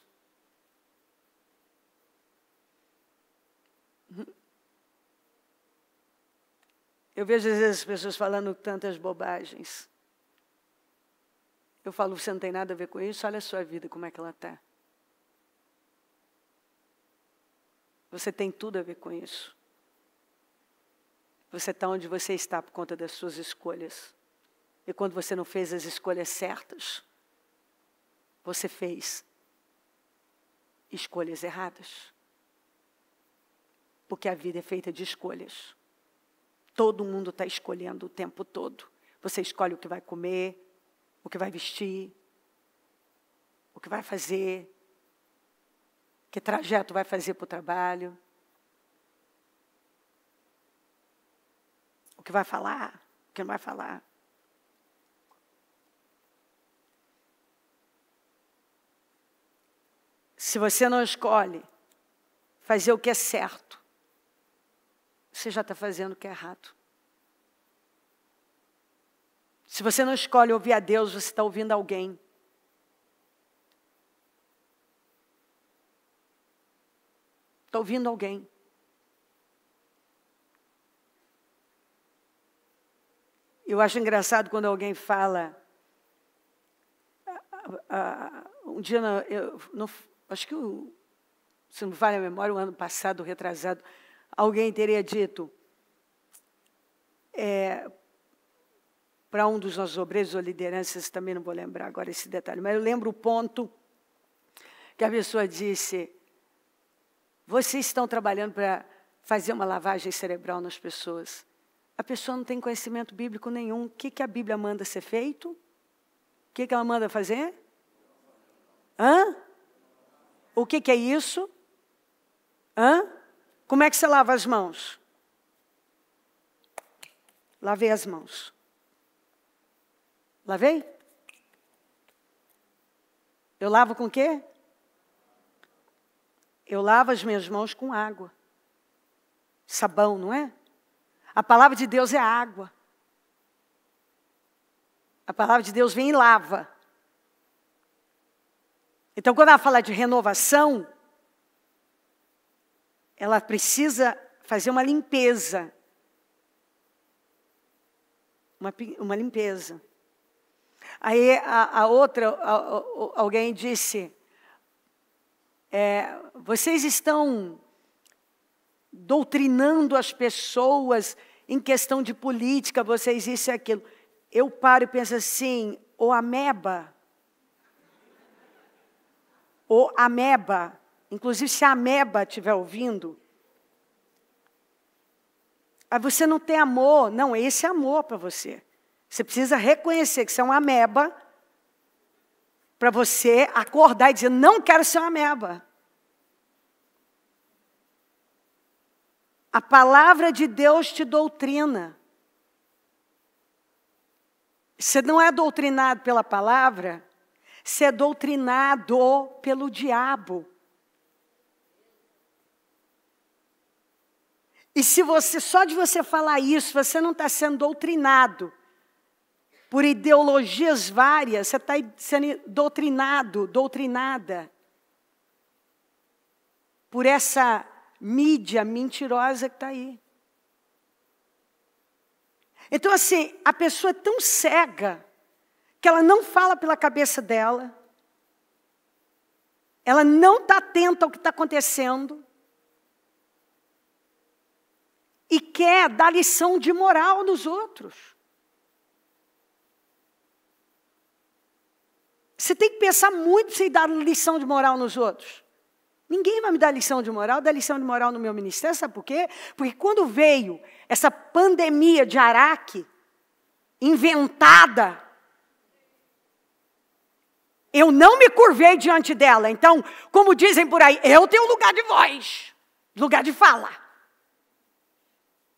Eu vejo às vezes as pessoas falando tantas bobagens. Eu falo, você não tem nada a ver com isso, olha a sua vida, como é que ela está. Você tem tudo a ver com isso. Você está onde você está por conta das suas escolhas. E quando você não fez as escolhas certas, você fez escolhas erradas. Porque a vida é feita de escolhas. Todo mundo está escolhendo o tempo todo. Você escolhe o que vai comer, o que vai vestir, o que vai fazer, que trajeto vai fazer para o trabalho, o que vai falar, o que não vai falar. Se você não escolhe fazer o que é certo, você já está fazendo o que é errado. Se você não escolhe ouvir a Deus, você está ouvindo alguém. Está ouvindo alguém. Eu acho engraçado quando alguém fala. Um dia, acho que, se não me falha a memória, o ano passado, retrasado, alguém teria dito para um dos nossos obreiros ou lideranças, também não vou lembrar agora esse detalhe, mas eu lembro o ponto que a pessoa disse: vocês estão trabalhando para fazer uma lavagem cerebral nas pessoas. A pessoa não tem conhecimento bíblico nenhum. O que a Bíblia manda ser feito? O que ela manda fazer? O que é isso? Como é que você lava as mãos? Lavei as mãos. Lavei? Eu lavo com o quê? Eu lavo as minhas mãos com água. Sabão, não é? A palavra de Deus é água. A palavra de Deus vem e lava. Então, quando ela fala de renovação, ela precisa fazer uma limpeza. Uma limpeza. Aí a outra, alguém disse, vocês estão doutrinando as pessoas em questão de política, vocês isso e aquilo. Eu paro e penso assim, ou ameba, inclusive se a ameba estiver ouvindo, aí você não tem amor. Não, esse é amor para você. Você precisa reconhecer que você é uma ameba para você acordar e dizer, não quero ser uma ameba. A palavra de Deus te doutrina. Você não é doutrinado pela palavra, você é doutrinado pelo diabo. E se você, só de você falar isso, você não está sendo doutrinado por ideologias várias, você está sendo doutrinada por essa mídia mentirosa que está aí. Então, assim, a pessoa é tão cega que ela não fala pela cabeça dela, ela não está atenta ao que está acontecendo e quer dar lição de moral nos outros. Você tem que pensar muito para você dar lição de moral nos outros. Ninguém vai me dar lição de moral, dar lição de moral no meu ministério, sabe por quê? Porque quando veio essa pandemia de Araque, inventada, eu não me curvei diante dela. Então, como dizem por aí, eu tenho lugar de voz, lugar de fala.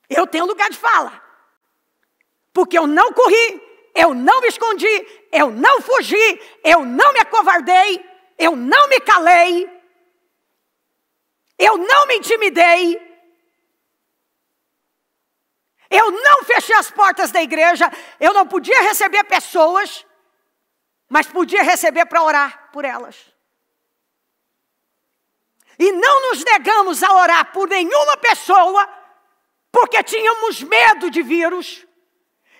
Eu tenho lugar de fala. Porque eu não corri, eu não me escondi, eu não fugi, eu não me acovardei, eu não me calei, eu não me intimidei, eu não fechei as portas da igreja, eu não podia receber pessoas, mas podia receber para orar por elas. E não nos negamos a orar por nenhuma pessoa, porque tínhamos medo de vírus.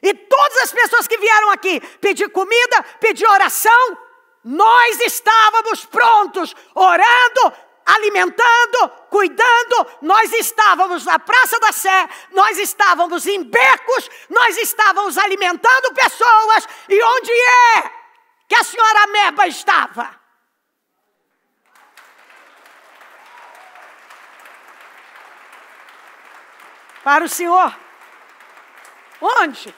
E todas as pessoas que vieram aqui pedir comida, pedir oração, nós estávamos prontos, orando, alimentando, cuidando. Nós estávamos na Praça da Sé, nós estávamos em becos, nós estávamos alimentando pessoas. E onde é que a senhora Ameba estava? Para o senhor. Onde?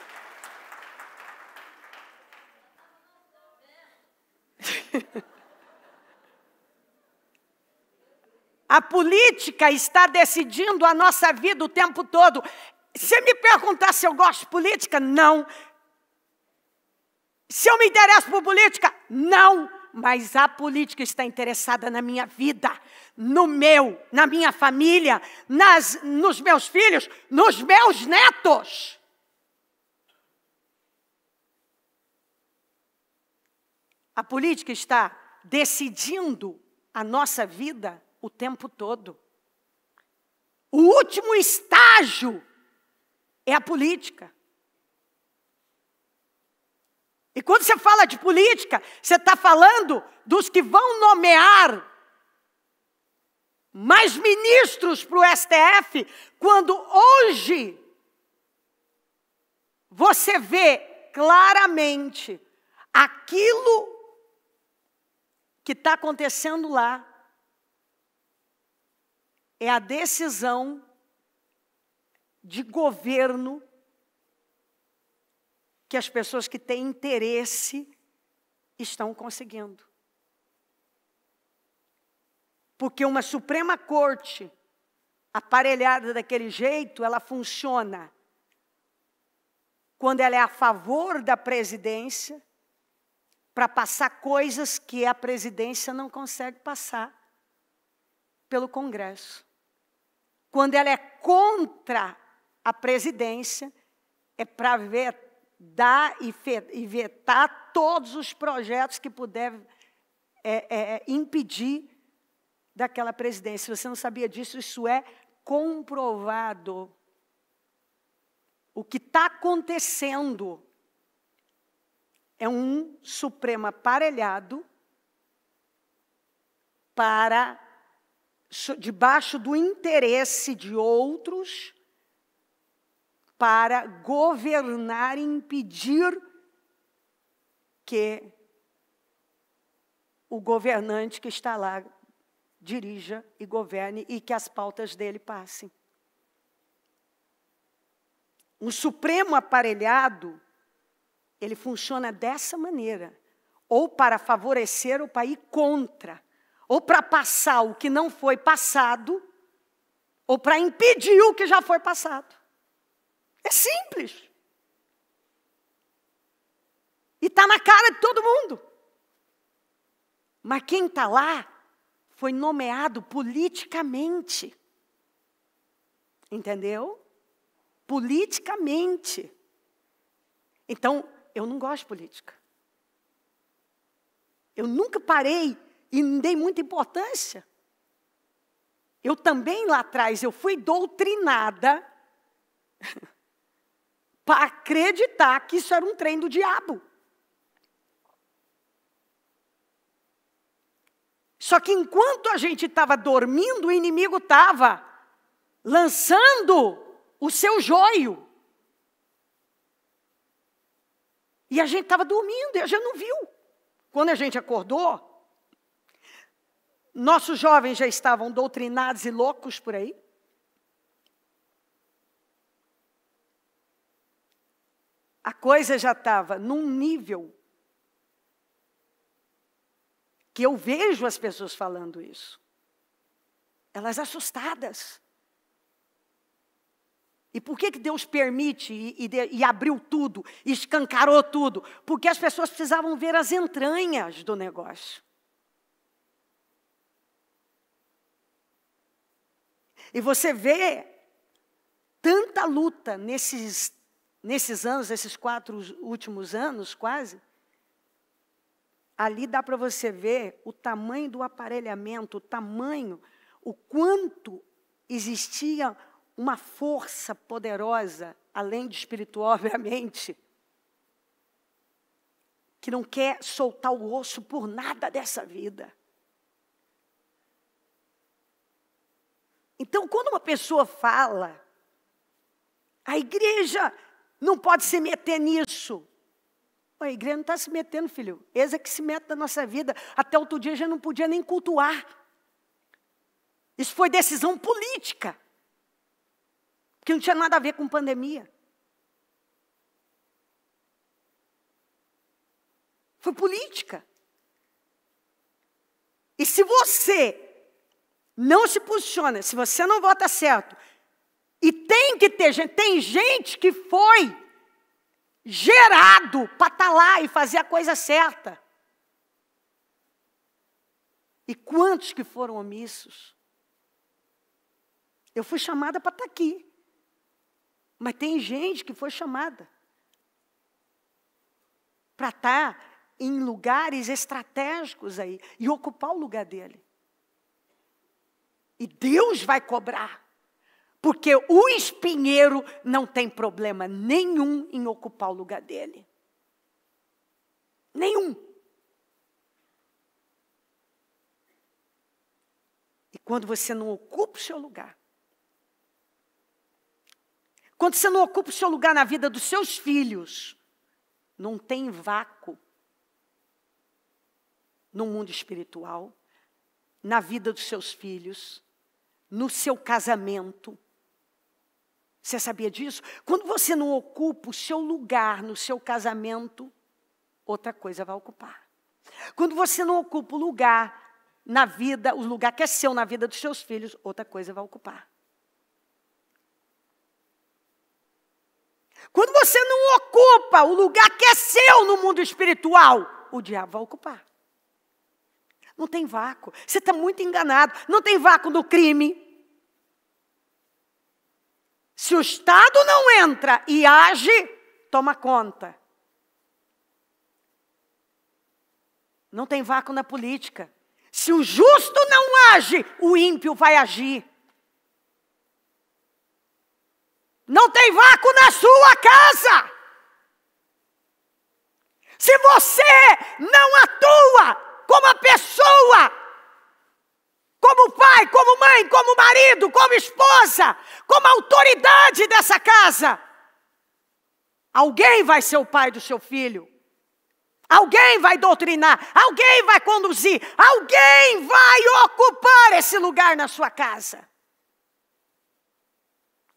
A política está decidindo a nossa vida o tempo todo. Se me perguntar se eu gosto de política, não. Se eu me interesso por política, não. Mas a política está interessada na minha vida, na minha família, nos meus filhos, nos meus netos. A política está decidindo a nossa vida o tempo todo. O último estágio é a política. E quando você fala de política, você está falando dos que vão nomear mais ministros para o STF, quando hoje você vê claramente aquilo que está acontecendo lá é a decisão de governo que as pessoas que têm interesse estão conseguindo. Porque uma Suprema Corte aparelhada daquele jeito, ela funciona quando ela é a favor da presidência, para passar coisas que a presidência não consegue passar pelo Congresso. Quando ela é contra a presidência, é para dar e vetar todos os projetos que puder impedir daquela presidência. Se você não sabia disso, isso é comprovado. O que está acontecendo é um Supremo aparelhado para, debaixo do interesse de outros, para governar e impedir que o governante que está lá dirija e governe e que as pautas dele passem. Um Supremo aparelhado, ele funciona dessa maneira, ou para favorecer ou para ir contra, ou para passar o que não foi passado, ou para impedir o que já foi passado. É simples. E está na cara de todo mundo. Mas quem está lá foi nomeado politicamente. Entendeu? Politicamente. Então, eu não gosto de política. Eu nunca parei e não dei muita importância. Eu também lá atrás, eu fui doutrinada para acreditar que isso era um trem do diabo. Só que enquanto a gente estava dormindo, o inimigo estava lançando o seu joio. E a gente estava dormindo e a gente não viu. Quando a gente acordou, nossos jovens já estavam doutrinados e loucos por aí. A coisa já estava num nível que eu vejo as pessoas falando isso. Elas assustadas. E por que Deus permite e abriu tudo, e escancarou tudo? Porque as pessoas precisavam ver as entranhas do negócio. E você vê tanta luta nesses anos, esses 4 últimos anos, quase. Ali dá para você ver o tamanho do aparelhamento, o quanto existia uma força poderosa, além de espiritual, obviamente, que não quer soltar o osso por nada dessa vida. Então, quando uma pessoa fala, a igreja não pode se meter nisso. A igreja não está se metendo, filho. Eis é que se mete na nossa vida. Até outro dia a gente não podia nem cultuar. Isso foi decisão política. Que não tinha nada a ver com pandemia. Foi política. E se você não se posiciona, se você não vota certo, e tem que ter gente, tem gente que foi gerado para estar lá e fazer a coisa certa. E quantos que foram omissos? Eu fui chamada para estar aqui. Mas tem gente que foi chamada para estar em lugares estratégicos aí e ocupar o lugar dele. E Deus vai cobrar. Porque o espinheiro não tem problema nenhum em ocupar o lugar dele. Nenhum. E quando você não ocupa o seu lugar, quando você não ocupa o seu lugar na vida dos seus filhos, não tem vácuo no mundo espiritual, na vida dos seus filhos, no seu casamento. Você sabia disso? Quando você não ocupa o seu lugar no seu casamento, outra coisa vai ocupar. Quando você não ocupa o lugar na vida, o lugar que é seu na vida dos seus filhos, outra coisa vai ocupar. Quando você não ocupa o lugar que é seu no mundo espiritual, o diabo vai ocupar. Não tem vácuo. Você está muito enganado. Não tem vácuo no crime. Se o Estado não entra e age, toma conta. Não tem vácuo na política. Se o justo não age, o ímpio vai agir. Não tem vácuo na sua casa. Se você não atua como a pessoa, como pai, como mãe, como marido, como esposa, como autoridade dessa casa, alguém vai ser o pai do seu filho. Alguém vai doutrinar, alguém vai conduzir, alguém vai ocupar esse lugar na sua casa.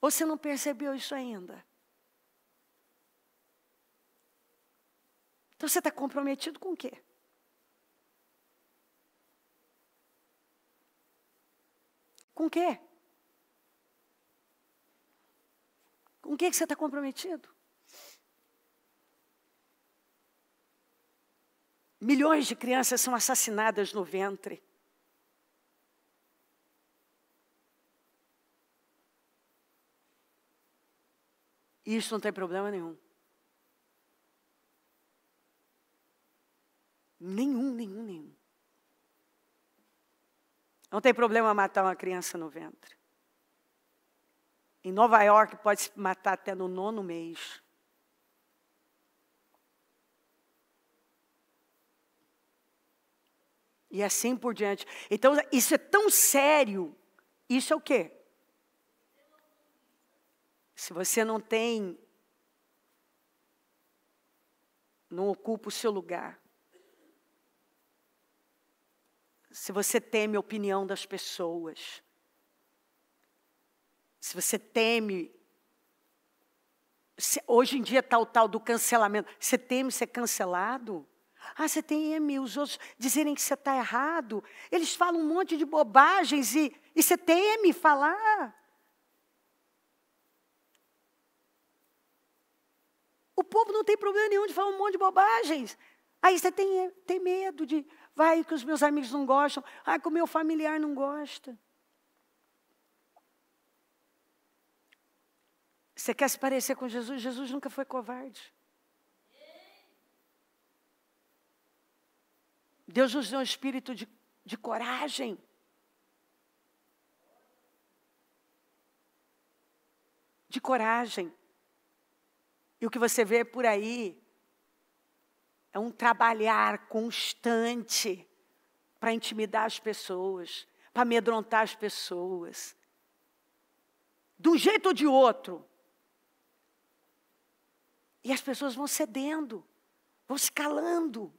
Ou você não percebeu isso ainda? Então você está comprometido com o quê? Com o quê? Com o que você está comprometido? Milhões de crianças são assassinadas no ventre. E isso não tem problema nenhum. Nenhum. Não tem problema matar uma criança no ventre. Em Nova York pode se matar até no 9º mês. E assim por diante. Então, isso é tão sério. Isso é o quê? Se você não ocupa o seu lugar. Se você teme a opinião das pessoas. Se você teme. Hoje em dia está o tal do cancelamento. Você teme ser cancelado? Ah, você teme os outros dizerem que você está errado. Eles falam um monte de bobagens e você teme falar. O povo não tem problema nenhum de falar um monte de bobagens. Aí você tem medo de, vai que os meus amigos não gostam, que o meu familiar não gosta. Você quer se parecer com Jesus? Jesus nunca foi covarde. Deus nos deu um espírito de coragem. de coragem. E o que você vê por aí é um trabalhar constante para intimidar as pessoas, para amedrontar as pessoas. De um jeito ou de outro. E as pessoas vão cedendo, vão se calando.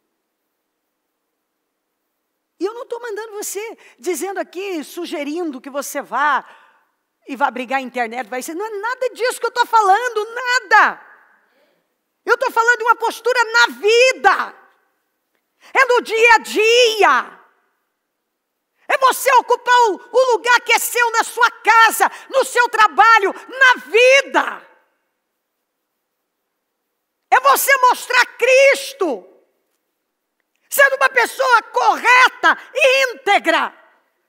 E eu não estou mandando você, dizendo aqui, sugerindo que você vá e vá brigar na internet, vai ser, não é nada disso que eu estou falando, nada. Eu estou falando de uma postura na vida. É no dia a dia. É você ocupar o lugar que é seu na sua casa, no seu trabalho, na vida. É você mostrar Cristo. Sendo uma pessoa correta, íntegra,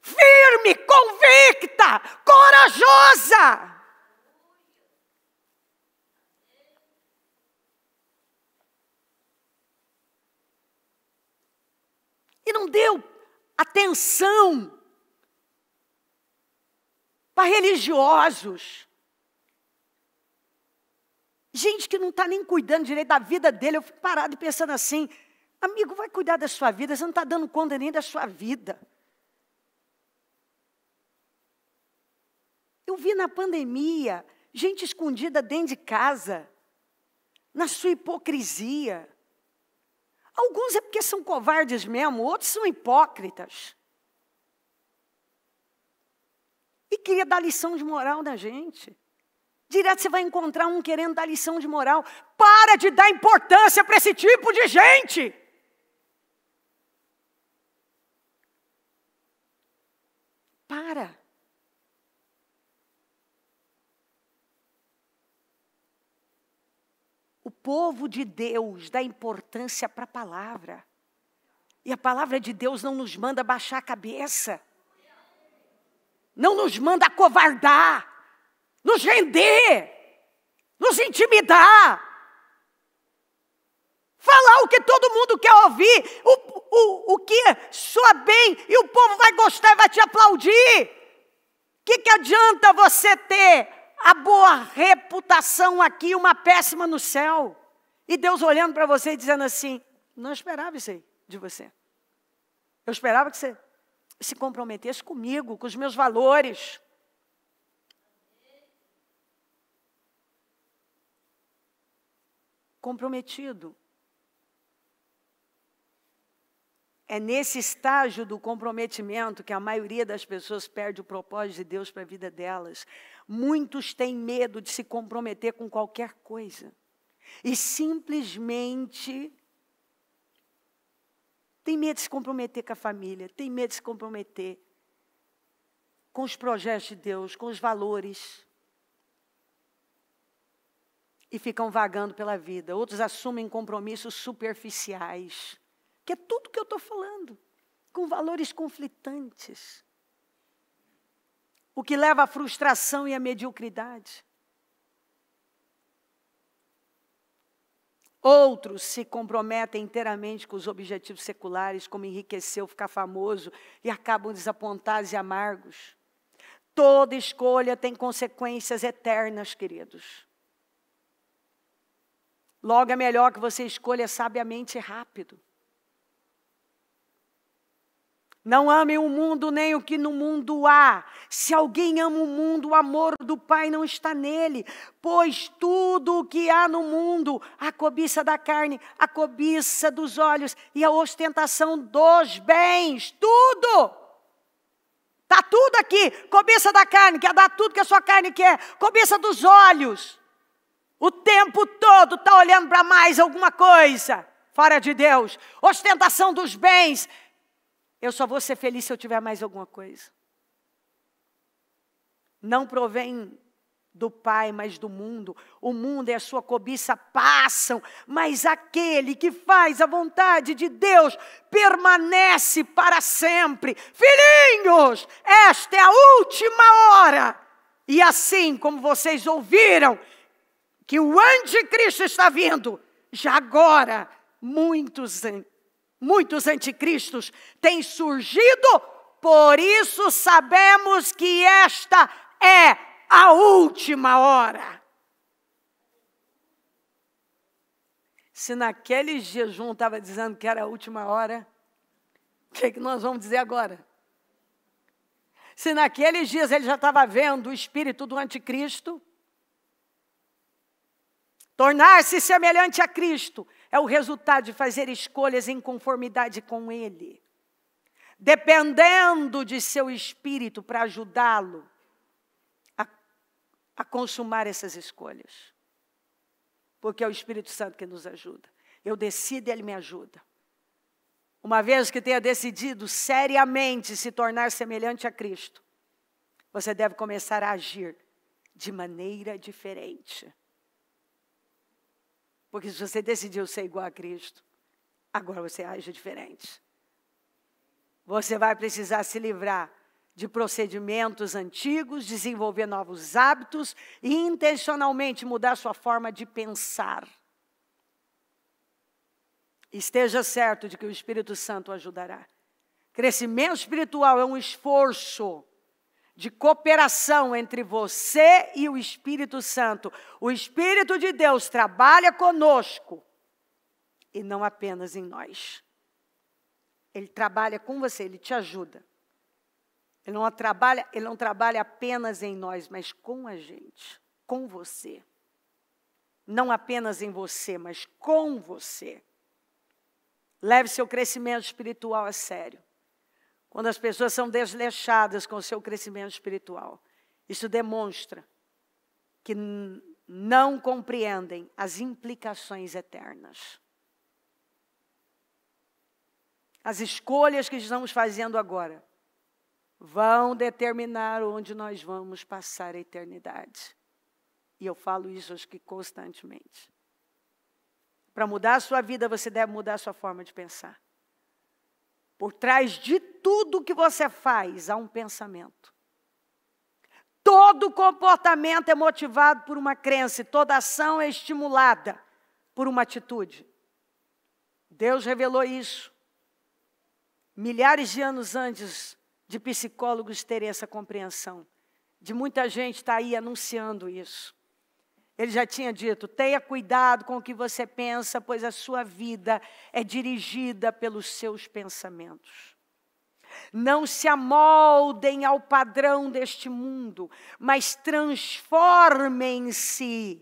firme, convicta, corajosa. E não deu atenção para religiosos. Gente que não está nem cuidando direito da vida dele. Eu fico parado e pensando assim, amigo, vai cuidar da sua vida, você não está dando conta nem da sua vida. Eu vi na pandemia, gente escondida dentro de casa, na sua hipocrisia. Alguns é porque são covardes mesmo, outros são hipócritas. E queria dar lição de moral na gente. Direto você vai encontrar um querendo dar lição de moral. Para de dar importância para esse tipo de gente. Para. O povo de Deus dá importância para a palavra. E a palavra de Deus não nos manda baixar a cabeça. Não nos manda acovardar. Nos render. Nos intimidar. Falar o que todo mundo quer ouvir. O que soa bem. E o povo vai gostar e vai te aplaudir. O que adianta você ter a boa reputação aqui e uma péssima no céu? E Deus olhando para você e dizendo assim, não esperava isso aí de você. Eu esperava que você se comprometesse comigo, com os meus valores. Comprometido. É nesse estágio do comprometimento que a maioria das pessoas perde o propósito de Deus para a vida delas. Muitos têm medo de se comprometer com qualquer coisa. E simplesmente tem medo de se comprometer com a família, tem medo de se comprometer com os projetos de Deus, com os valores. E ficam vagando pela vida. Outros assumem compromissos superficiais. Que é tudo que eu estou falando. Com valores conflitantes. O que leva à frustração e à mediocridade. Outros se comprometem inteiramente com os objetivos seculares, como enriquecer ou ficar famoso, e acabam desapontados e amargos. Toda escolha tem consequências eternas, queridos. Logo é melhor que você escolha sabiamente e rápido. Não amem o mundo nem o que no mundo há. Se alguém ama o mundo, o amor do Pai não está nele. Pois tudo o que há no mundo, a cobiça da carne, a cobiça dos olhos e a ostentação dos bens, tudo. Está tudo aqui. Cobiça da carne, quer dar tudo que a sua carne quer. Cobiça dos olhos. O tempo todo está olhando para mais alguma coisa fora de Deus. Ostentação dos bens. Eu só vou ser feliz se eu tiver mais alguma coisa. Não provém do Pai, mas do mundo. O mundo e a sua cobiça passam, mas aquele que faz a vontade de Deus permanece para sempre. Filhinhos, esta é a última hora. E assim como vocês ouviram que o anticristo está vindo, já agora muitos anticristos têm surgido, por isso sabemos que esta é a última hora. Se naquele jejum estava dizendo que era a última hora, o que nós vamos dizer agora? Se naqueles dias ele já estava vendo o espírito do anticristo, tornar-se semelhante a Cristo é o resultado de fazer escolhas em conformidade com Ele, dependendo de seu espírito para ajudá-lo a consumar essas escolhas. Porque é o Espírito Santo que nos ajuda. Eu decido e Ele me ajuda. Uma vez que tenha decidido seriamente se tornar semelhante a Cristo, você deve começar a agir de maneira diferente. Porque se você decidiu ser igual a Cristo, agora você age diferente. Você vai precisar se livrar de procedimentos antigos, desenvolver novos hábitos e intencionalmente mudar sua forma de pensar. Esteja certo de que o Espírito Santo o ajudará. Crescimento espiritual é um esforço de cooperação entre você e o Espírito Santo. O Espírito de Deus trabalha conosco e não apenas em nós. Ele trabalha com você, Ele te ajuda. Ele não trabalha apenas em nós, mas com a gente, com você. Não apenas em você, mas com você. Leve seu crescimento espiritual a sério. Quando as pessoas são desleixadas com o seu crescimento espiritual, isso demonstra que não compreendem as implicações eternas. As escolhas que estamos fazendo agora vão determinar onde nós vamos passar a eternidade. E eu falo isso, acho que constantemente. Para mudar a sua vida, você deve mudar a sua forma de pensar. Por trás de tudo que você faz, há um pensamento. Todo comportamento é motivado por uma crença e toda ação é estimulada por uma atitude. Deus revelou isso. Milhares de anos antes de psicólogos terem essa compreensão. De muita gente está aí anunciando isso. Ele já tinha dito, tenha cuidado com o que você pensa, pois a sua vida é dirigida pelos seus pensamentos. Não se amoldem ao padrão deste mundo, mas transformem-se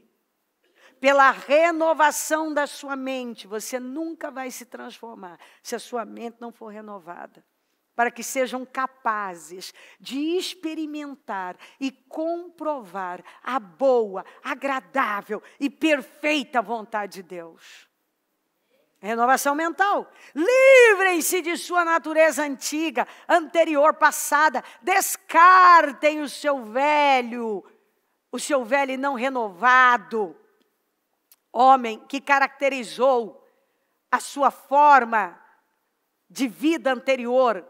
pela renovação da sua mente. Você nunca vai se transformar se a sua mente não for renovada. Para que sejam capazes de experimentar e comprovar a boa, agradável e perfeita vontade de Deus. Renovação mental. Livrem-se de sua natureza antiga, anterior, passada. Descartem o seu velho e não renovado. Homem que caracterizou a sua forma de vida anterior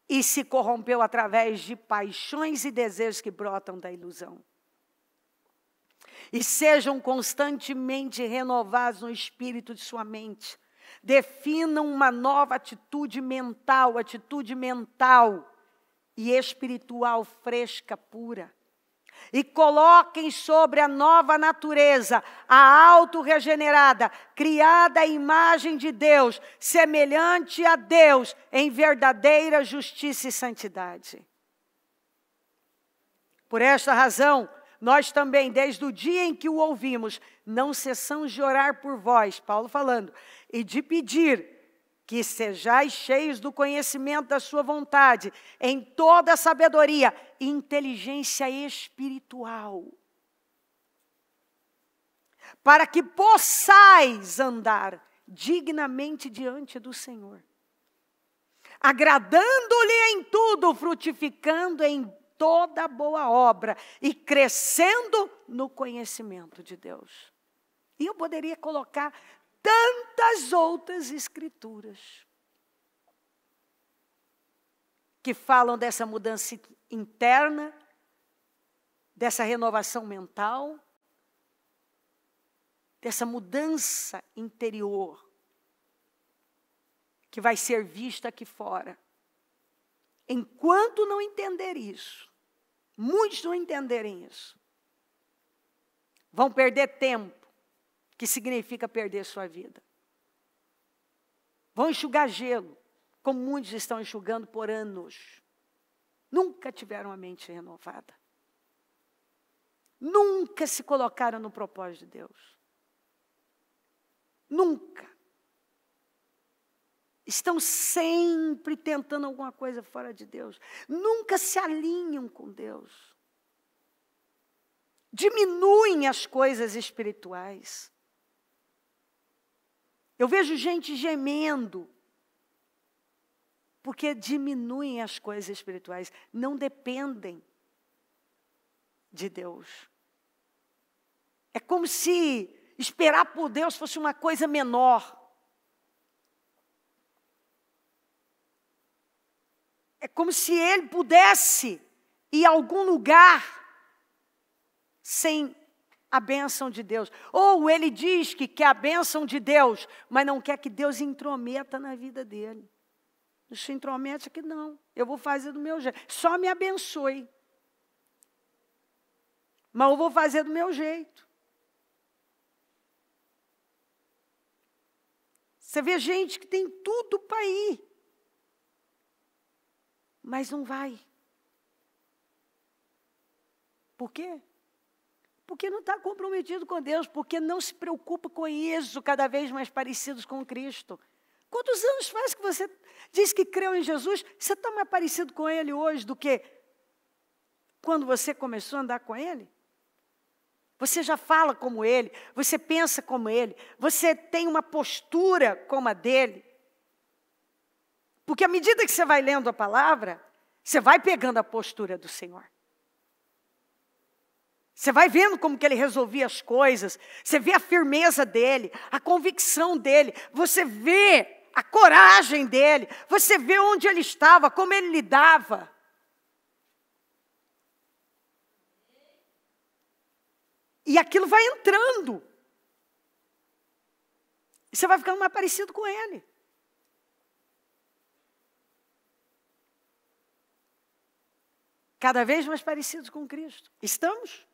e se corrompeu através de paixões e desejos que brotam da ilusão. E sejam constantemente renovados no espírito de sua mente. Definam uma nova atitude mental e espiritual fresca, pura. E coloquem sobre a nova natureza, a auto-regenerada, criada à imagem de Deus, semelhante a Deus, em verdadeira justiça e santidade. Por esta razão, nós também, desde o dia em que o ouvimos, não cessamos de orar por vós, Paulo falando, e de pedir que sejais cheios do conhecimento da sua vontade, em toda a sabedoria e inteligência espiritual, para que possais andar dignamente diante do Senhor, agradando-lhe em tudo, frutificando em toda boa obra e crescendo no conhecimento de Deus. E eu poderia colocar tantas outras escrituras que falam dessa mudança interna, dessa renovação mental, dessa mudança interior que vai ser vista aqui fora. Enquanto não entender isso, Muitos não entenderem isso. Vão perder tempo, que significa perder sua vida. Vão enxugar gelo, como muitos estão enxugando por anos. Nunca tiveram a mente renovada. Nunca se colocaram no propósito de Deus. Nunca. Estão sempre tentando alguma coisa fora de Deus. Nunca se alinham com Deus. Diminuem as coisas espirituais. Eu vejo gente gemendo, porque diminuem as coisas espirituais. Não dependem de Deus. É como se esperar por Deus fosse uma coisa menor. É como se ele pudesse ir a algum lugar sem a bênção de Deus. Ou ele diz que quer a bênção de Deus, mas não quer que Deus intrometa na vida dele. Não se intromete aqui não. Eu vou fazer do meu jeito. Só me abençoe. Mas eu vou fazer do meu jeito. Você vê gente que tem tudo para ir, mas não vai. Por quê? Porque não está comprometido com Deus, porque não se preocupa com isso, cada vez mais parecidos com Cristo. Quantos anos faz que você diz que creu em Jesus? Você está mais parecido com Ele hoje do que quando você começou a andar com Ele? Você já fala como Ele, você pensa como Ele, você tem uma postura como a dele. Porque à medida que você vai lendo a palavra, você vai pegando a postura do Senhor. Você vai vendo como que Ele resolvia as coisas, você vê a firmeza dEle, a convicção dEle, você vê a coragem dEle, você vê onde Ele estava, como Ele lidava. E aquilo vai entrando. E você vai ficando mais parecido com Ele. Cada vez mais parecidos com Cristo. Estamos?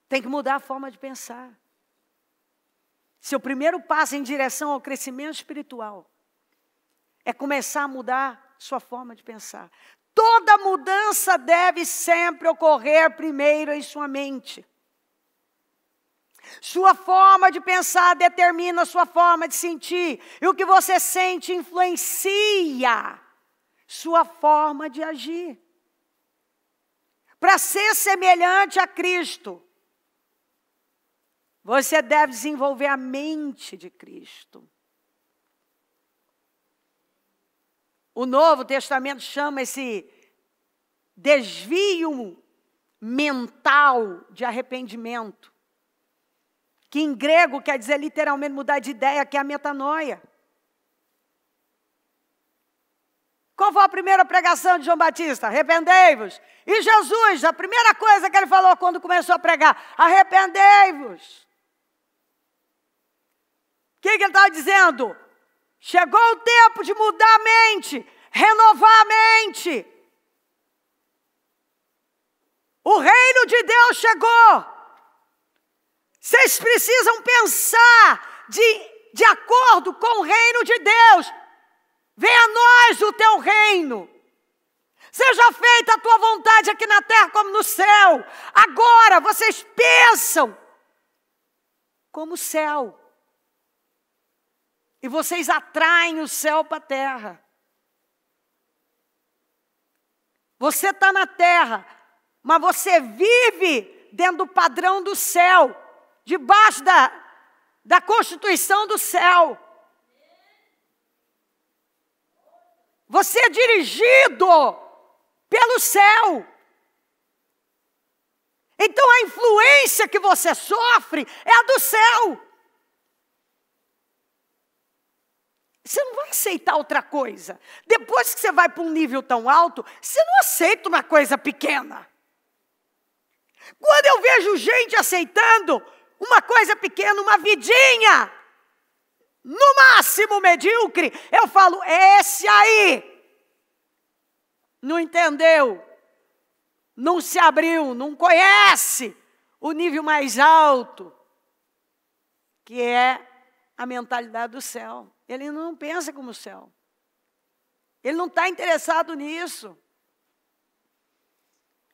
Tem que mudar a forma de pensar. Seu primeiro passo em direção ao crescimento espiritual é começar a mudar sua forma de pensar. Toda mudança deve sempre ocorrer primeiro em sua mente. Sua forma de pensar determina a sua forma de sentir. E o que você sente influencia sua forma de agir. Para ser semelhante a Cristo, você deve desenvolver a mente de Cristo. O Novo Testamento chama esse desvio mental de arrependimento, que em grego quer dizer literalmente mudar de ideia, que é a metanoia. Qual foi a primeira pregação de João Batista? Arrependei-vos. E Jesus, a primeira coisa que ele falou quando começou a pregar, arrependei-vos. O que ele estava dizendo? Chegou o tempo de mudar a mente, renovar a mente. O reino de Deus chegou. Vocês precisam pensar de acordo com o reino de Deus. Venha a nós o teu reino. Seja feita a tua vontade aqui na terra como no céu. Agora vocês pensam como o céu. E vocês atraem o céu para a terra. Você está na terra, mas você vive dentro do padrão do céu, debaixo da constituição do céu. Você é dirigido pelo céu. Então a influência que você sofre é a do céu. Você não vai aceitar outra coisa. Depois que você vai para um nível tão alto, você não aceita uma coisa pequena. Quando eu vejo gente aceitando uma coisa pequena, uma vidinha, no máximo medíocre, eu falo, esse aí não entendeu, não se abriu, não conhece o nível mais alto, que é a mentalidade do céu. Ele não pensa como o céu. Ele não está interessado nisso.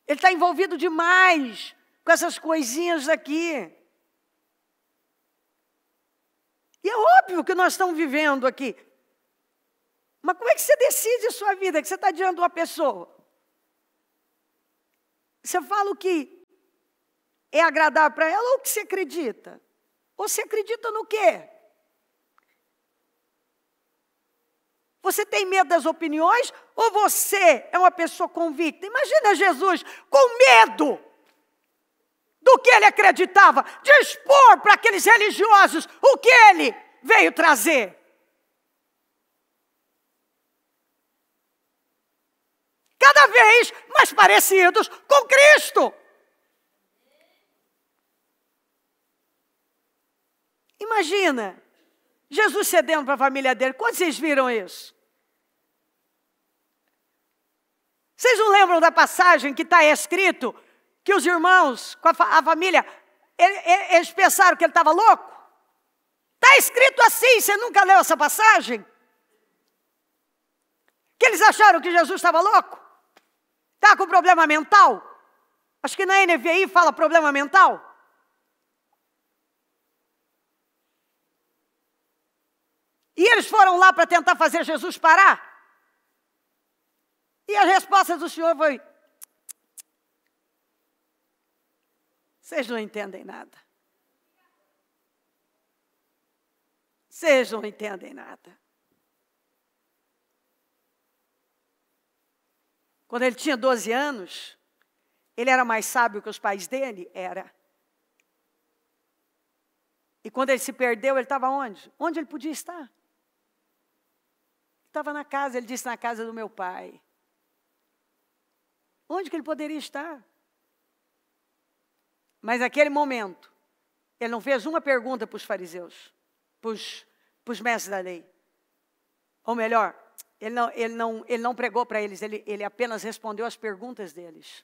Ele está envolvido demais com essas coisinhas aqui. E é óbvio que nós estamos vivendo aqui. Mas como é que você decide a sua vida? Que você está diante de uma pessoa. Você fala o que é agradável para ela ou o que você acredita? Ou você acredita no quê? Você tem medo das opiniões ou você é uma pessoa convicta? Imagina Jesus com medo do que ele acreditava, de expor para aqueles religiosos o que ele veio trazer. Cada vez mais parecidos com Cristo. Imagina, Jesus cedendo para a família dele. Quando vocês viram isso? Vocês não lembram da passagem que está escrito que os irmãos, com a família, eles pensaram que ele estava louco? Está escrito assim, você nunca leu essa passagem? Que eles acharam que Jesus estava louco? Está com problema mental? Acho que na NVI fala problema mental. E eles foram lá para tentar fazer Jesus parar. E a resposta do Senhor foi: vocês não entendem nada. Vocês não entendem nada. Quando ele tinha 12 anos, ele era mais sábio que os pais dele? Era. E quando ele se perdeu, ele estava onde? Onde ele podia estar? Estava na casa, ele disse, na casa do meu pai. Onde que ele poderia estar? Mas naquele momento, ele não fez uma pergunta para os fariseus, para os mestres da lei. Ou melhor, ele não pregou para eles, ele apenas respondeu às perguntas deles.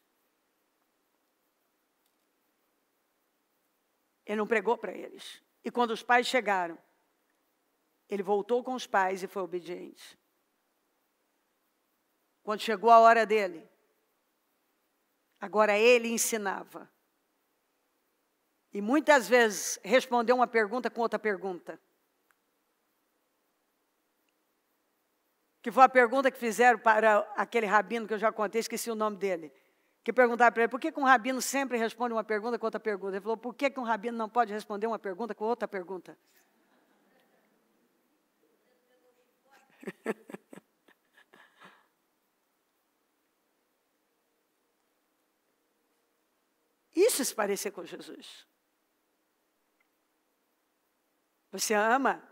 Ele não pregou para eles. E quando os pais chegaram, ele voltou com os pais e foi obediente. Quando chegou a hora dele, agora ele ensinava. E muitas vezes respondeu uma pergunta com outra pergunta. Que foi a pergunta que fizeram para aquele rabino que eu já contei, esqueci o nome dele. Que perguntaram para ele, por que um rabino sempre responde uma pergunta com outra pergunta? Ele falou, por que um rabino não pode responder uma pergunta com outra pergunta? Isso se parecer com Jesus. Você ama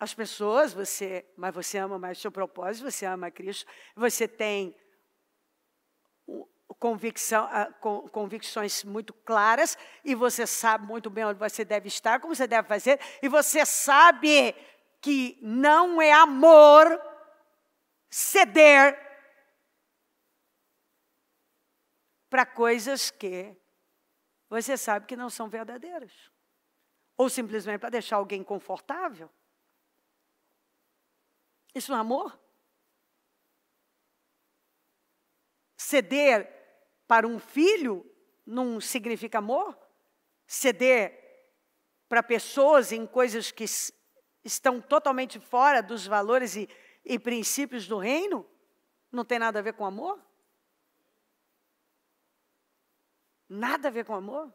as pessoas, mas você ama mais o seu propósito, você ama a Cristo, você tem convicções muito claras, e você sabe muito bem onde você deve estar, como você deve fazer, e você sabe que não é amor ceder para coisas que você sabe que não são verdadeiras. Ou simplesmente para deixar alguém confortável. Isso não é amor? Ceder para um filho não significa amor? Ceder para pessoas em coisas que estão totalmente fora dos valores e princípios do reino? Não tem nada a ver com amor? Nada a ver com amor?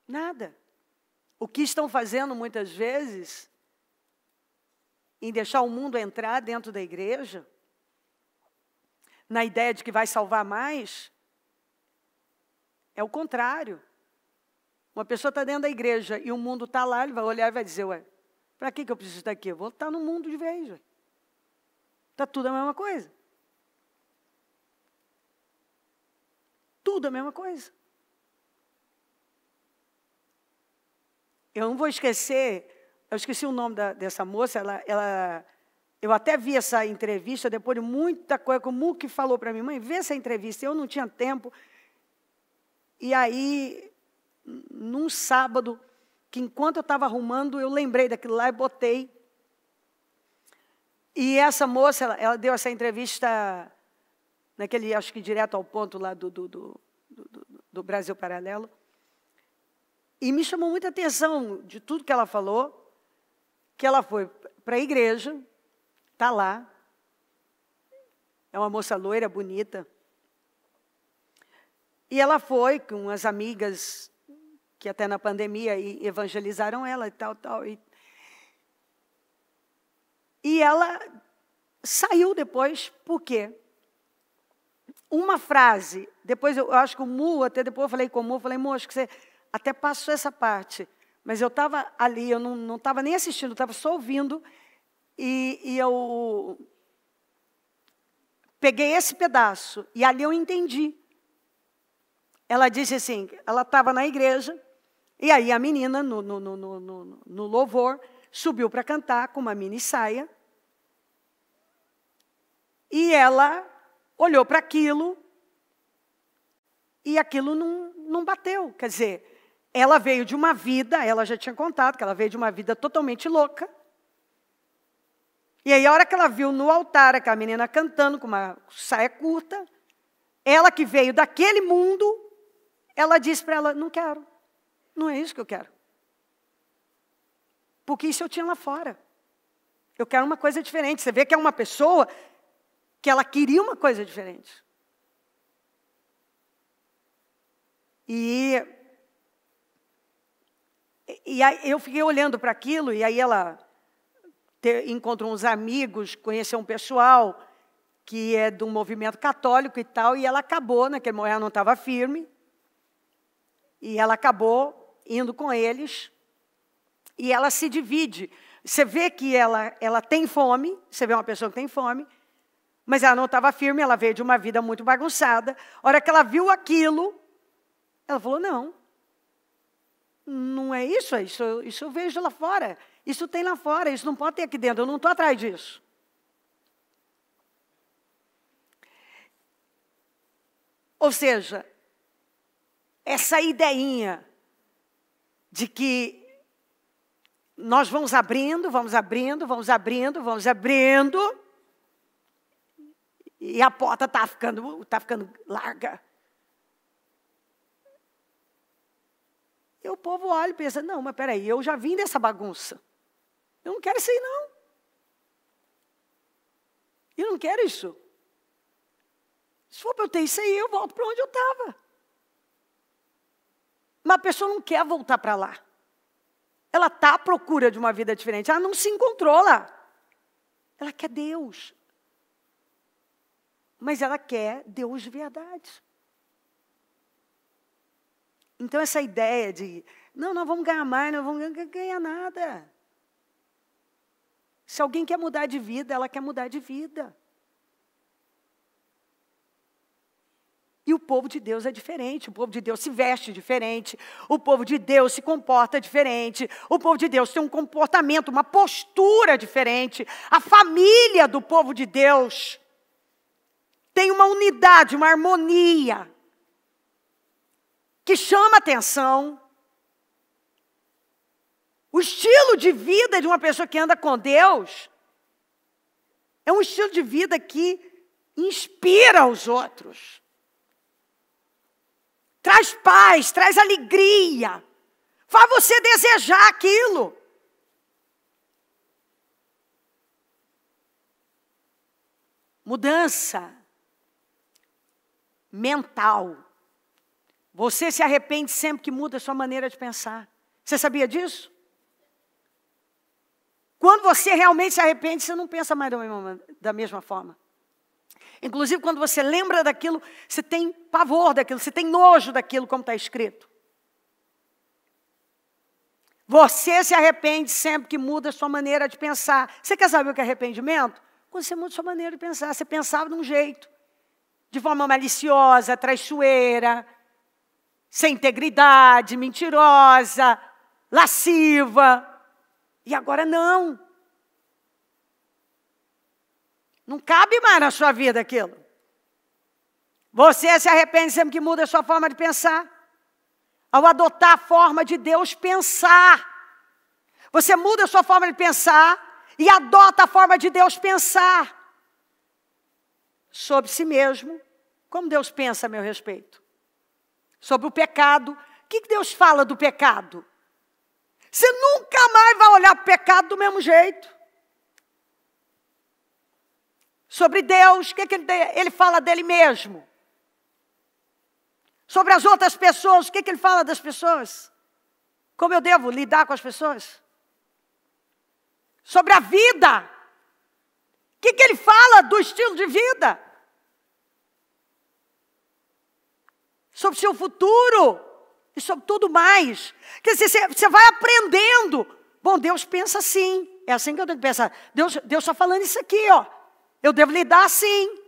Nada. O que estão fazendo muitas vezes em deixar o mundo entrar dentro da igreja, na ideia de que vai salvar mais, é o contrário. Uma pessoa está dentro da igreja e o mundo está lá, ele vai olhar e vai dizer, ué, para que eu preciso estar aqui? Eu vou estar no mundo de vez. Está tudo a mesma coisa. Tudo a mesma coisa. Eu não vou esquecer, eu esqueci o nome dessa moça, ela Eu até vi essa entrevista, depois de muita coisa, que o Muki falou para mim, mãe, vê essa entrevista. Eu não tinha tempo. E aí, num sábado, que enquanto eu estava arrumando, eu lembrei daquilo lá e botei. E essa moça, ela deu essa entrevista naquele, acho que direto ao ponto lá do Brasil Paralelo. E me chamou muita atenção de tudo que ela falou, que ela foi para a igreja, está lá, é uma moça loira, bonita, e ela foi com as amigas, que até na pandemia evangelizaram ela e tal. E ela saiu depois, por quê? Uma frase, depois eu acho que o Mu, até depois eu falei com o Mu, falei, Mu, acho que você até passou essa parte, mas eu estava ali, eu não estava nem assistindo, eu estava só ouvindo, e eu peguei esse pedaço, e ali eu entendi. Ela disse assim, ela estava na igreja, e aí a menina, no louvor, subiu para cantar com uma mini saia, e ela olhou para aquilo, e aquilo não bateu. Quer dizer, ela veio de uma vida, ela já tinha contado que ela veio de uma vida totalmente louca. E aí, a hora que ela viu no altar aquela menina cantando com uma saia curta, ela que veio daquele mundo, ela disse para ela, não quero, não é isso que eu quero. Porque isso eu tinha lá fora. Eu quero uma coisa diferente. Você vê que é uma pessoa que ela queria uma coisa diferente. E aí eu fiquei olhando para aquilo, e aí ela encontrou uns amigos, conheceu um pessoal que é do movimento católico e tal, e ela acabou, naquele momento ela não estava firme, e ela acabou indo com eles, e ela se divide. Você vê que ela tem fome, você vê uma pessoa que tem fome, mas ela não estava firme, ela veio de uma vida muito bagunçada. A hora que ela viu aquilo, ela falou, não é isso, isso eu vejo lá fora. Isso tem lá fora, isso não pode ter aqui dentro, eu não estou atrás disso. Ou seja, essa ideinha de que nós vamos abrindo, e a porta está ficando larga. E o povo olha e pensa, não, mas peraí, eu já vim dessa bagunça. Eu não quero isso aí, não. Eu não quero isso. Se for para eu ter isso aí, eu volto para onde eu estava. Mas a pessoa não quer voltar para lá. Ela está à procura de uma vida diferente. Ela não se encontrou lá. Ela quer Deus. Mas ela quer Deus de verdade. Então, essa ideia de, não, nós vamos ganhar mais, não vamos ganhar nada. Se alguém quer mudar de vida, ela quer mudar de vida. E o povo de Deus é diferente, o povo de Deus se veste diferente, o povo de Deus se comporta diferente, o povo de Deus tem um comportamento, uma postura diferente. A família do povo de Deus tem uma unidade, uma harmonia, que chama atenção. O estilo de vida de uma pessoa que anda com Deus é um estilo de vida que inspira os outros. Traz paz, traz alegria. Faz você desejar aquilo. Mudança mental. Você se arrepende sempre que muda a sua maneira de pensar. Você sabia disso? Quando você realmente se arrepende, você não pensa mais da mesma forma. Inclusive, quando você lembra daquilo, você tem pavor daquilo, você tem nojo daquilo, como está escrito. Você se arrepende sempre que muda a sua maneira de pensar. Você quer saber o que é arrependimento? Quando você muda a sua maneira de pensar. Você pensava de um jeito, de forma maliciosa, traiçoeira, sem integridade, mentirosa, lasciva. E agora não. Não cabe mais na sua vida aquilo. Você se arrepende sempre que muda a sua forma de pensar. Ao adotar a forma de Deus pensar. Você muda a sua forma de pensar e adota a forma de Deus pensar. Sobre si mesmo, como Deus pensa a meu respeito. Sobre o pecado. O que Deus fala do pecado? Você nunca mais vai olhar para o pecado do mesmo jeito. Sobre Deus, o que ele fala dele mesmo? Sobre as outras pessoas, o que ele fala das pessoas? Como eu devo lidar com as pessoas? Sobre a vida. O que ele fala do estilo de vida? Sobre o seu futuro. E sobre tudo mais. Quer dizer, você vai aprendendo. Bom, Deus pensa assim. É assim que eu tenho que pensar. Deus está falando isso aqui, ó. Eu devo lidar assim.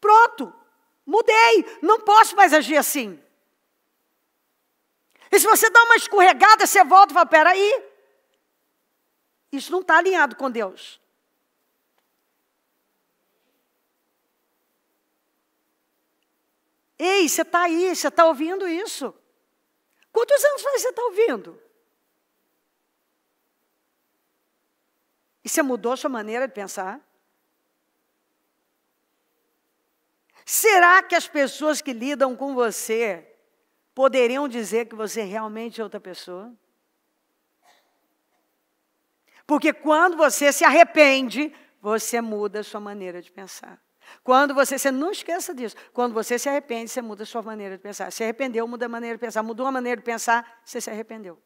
Pronto. Mudei. Não posso mais agir assim. E se você dá uma escorregada, você volta e fala, peraí. Isso não está alinhado com Deus. Ei, você está aí, você está ouvindo isso? Quantos anos faz você está ouvindo? E você mudou a sua maneira de pensar? Será que as pessoas que lidam com você poderiam dizer que você realmente é outra pessoa? Porque quando você se arrepende, você muda a sua maneira de pensar. Quando você não esqueça disso, quando você se arrepende, você muda a sua maneira de pensar. Se arrependeu, muda a maneira de pensar. Mudou a maneira de pensar, você se arrependeu.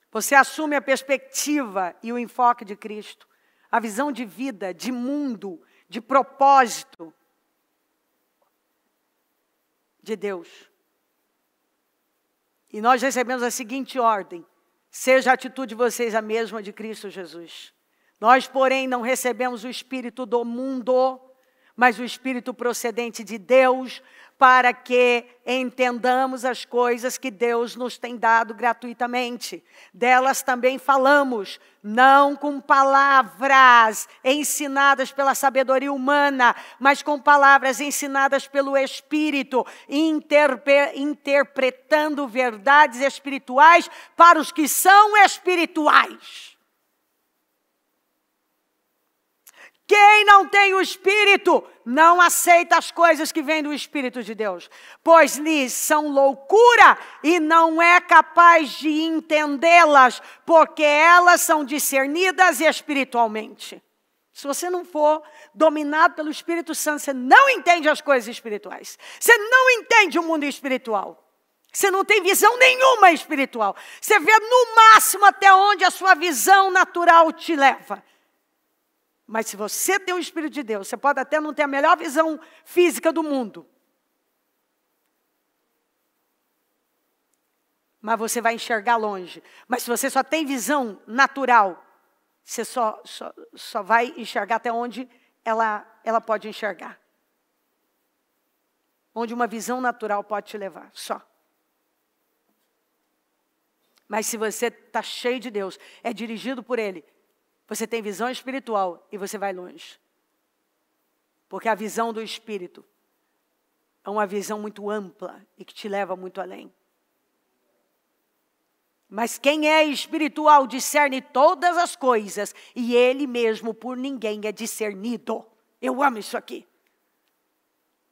Você assume a perspectiva e o enfoque de Cristo, a visão de vida, de mundo, de propósito de Deus. E nós recebemos a seguinte ordem: seja a atitude de vocês a mesma de Cristo Jesus. Nós, porém, não recebemos o Espírito do mundo, mas o Espírito procedente de Deus, para que entendamos as coisas que Deus nos tem dado gratuitamente. Delas também falamos, não com palavras ensinadas pela sabedoria humana, mas com palavras ensinadas pelo Espírito, interpretando verdades espirituais para os que são espirituais. Quem não tem o Espírito, não aceita as coisas que vêm do Espírito de Deus, pois lhes são loucura e não é capaz de entendê-las, porque elas são discernidas espiritualmente. Se você não for dominado pelo Espírito Santo, você não entende as coisas espirituais. Você não entende o mundo espiritual. Você não tem visão nenhuma espiritual. Você vê no máximo até onde a sua visão natural te leva. Mas se você tem o Espírito de Deus, você pode até não ter a melhor visão física do mundo. Mas você vai enxergar longe. Mas se você só tem visão natural, você só vai enxergar até onde ela pode enxergar. Onde uma visão natural pode te levar, só. Mas se você está cheio de Deus, é dirigido por Ele, você tem visão espiritual e você vai longe. Porque a visão do Espírito é uma visão muito ampla e que te leva muito além. Mas quem é espiritual discerne todas as coisas e ele mesmo por ninguém é discernido. Eu amo isso aqui.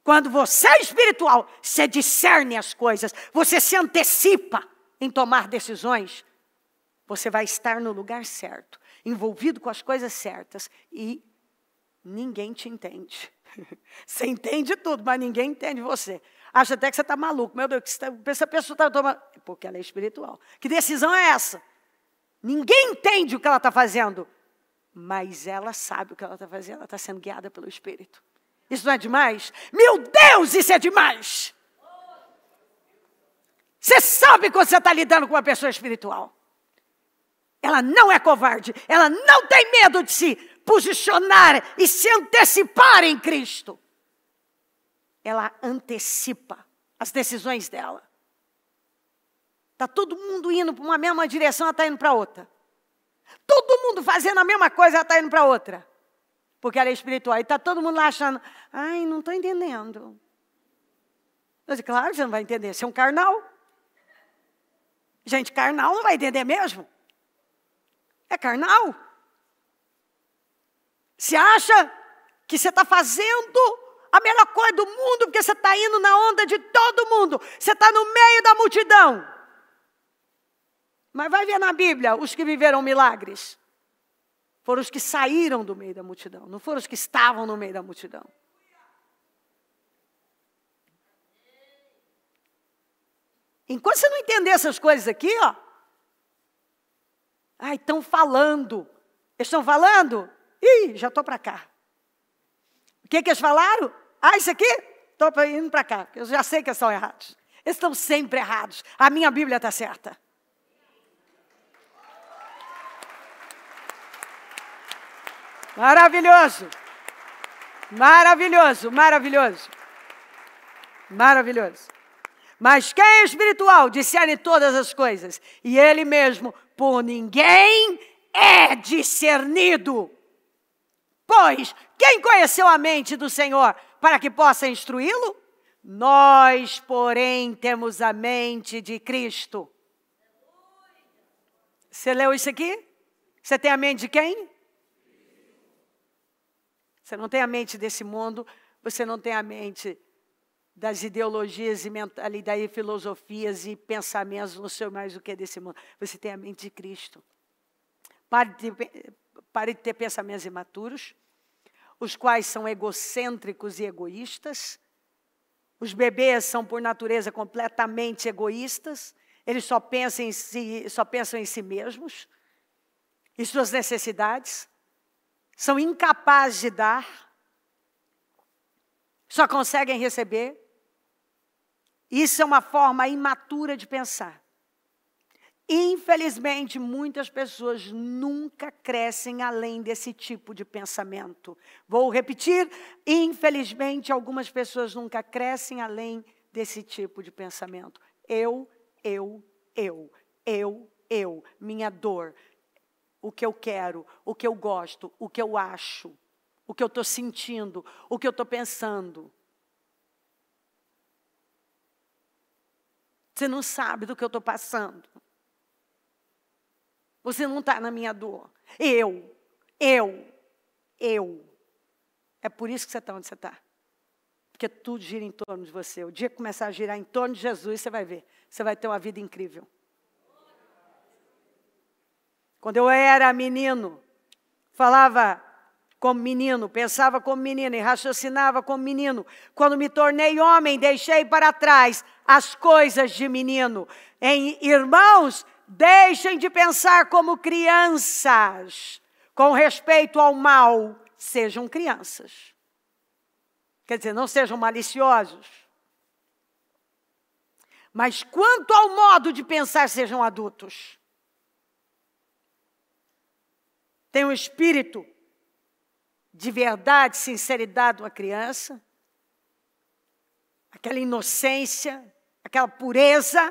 Quando você é espiritual, você discerne as coisas, você se antecipa em tomar decisões, você vai estar no lugar certo, envolvido com as coisas certas e ninguém te entende. Você entende tudo, mas ninguém entende você. Acha até que você está maluco. Meu Deus, essa pessoa está tomando... Porque ela é espiritual. Que decisão é essa? Ninguém entende o que ela está fazendo, mas ela sabe o que ela está fazendo. Ela está sendo guiada pelo Espírito. Isso não é demais? Meu Deus, isso é demais! Você sabe quando você está lidando com uma pessoa espiritual. Ela não é covarde. Ela não tem medo de se posicionar e se antecipar em Cristo. Ela antecipa as decisões dela. Está todo mundo indo para uma mesma direção, ela está indo para outra. Todo mundo fazendo a mesma coisa, ela está indo para outra. Porque ela é espiritual. E está todo mundo lá achando, ai, não estou entendendo. Eu disse, claro, você não vai entender, você é um carnal. Gente, carnal não vai entender mesmo. É carnal. Você acha que você está fazendo a melhor coisa do mundo, porque você está indo na onda de todo mundo. Você está no meio da multidão. Mas vai ver na Bíblia, os que viveram milagres. Foram os que saíram do meio da multidão. Não foram os que estavam no meio da multidão. Enquanto você não entender essas coisas aqui, ó. Ai, estão falando. Eles estão falando? Ih, já estou para cá. O que eles falaram? Ah, isso aqui? Estou indo para cá. Eu já sei que eles estão errados. Eles estão sempre errados. A minha Bíblia está certa. Maravilhoso. Maravilhoso, maravilhoso. Maravilhoso. Mas quem é espiritual discerne todas as coisas. E ele mesmo, por ninguém, é discernido. Pois, quem conheceu a mente do Senhor para que possa instruí-lo? Nós, porém, temos a mente de Cristo. Você leu isso aqui? Você tem a mente de quem? Você não tem a mente desse mundo, você não tem a mente das ideologias e mentalidades, filosofias e pensamentos, não sei mais o que é desse mundo. Você tem a mente de Cristo. Pare de ter pensamentos imaturos, os quais são egocêntricos e egoístas. Os bebês são, por natureza, completamente egoístas. Eles só pensam em si mesmos e suas necessidades. São incapazes de dar. Só conseguem receber. Isso é uma forma imatura de pensar. Infelizmente, muitas pessoas nunca crescem além desse tipo de pensamento. Vou repetir, infelizmente, algumas pessoas nunca crescem além desse tipo de pensamento. Eu, minha dor, o que eu quero, o que eu gosto, o que eu acho, o que eu estou sentindo, o que eu estou pensando. Você não sabe do que eu estou passando. Você não está na minha dor. Eu. É por isso que você está onde você está. Porque tudo gira em torno de você. O dia que começar a girar em torno de Jesus, você vai ver. Você vai ter uma vida incrível. Quando eu era menino, falava como menino, pensava como menino e raciocinava como menino. Quando me tornei homem, deixei para trás as coisas de menino. Irmãos, deixem de pensar como crianças. Com respeito ao mal, sejam crianças. Quer dizer, não sejam maliciosos. Mas quanto ao modo de pensar, sejam adultos. Tem um espírito de verdade, sinceridade de uma criança. Aquela inocência, aquela pureza.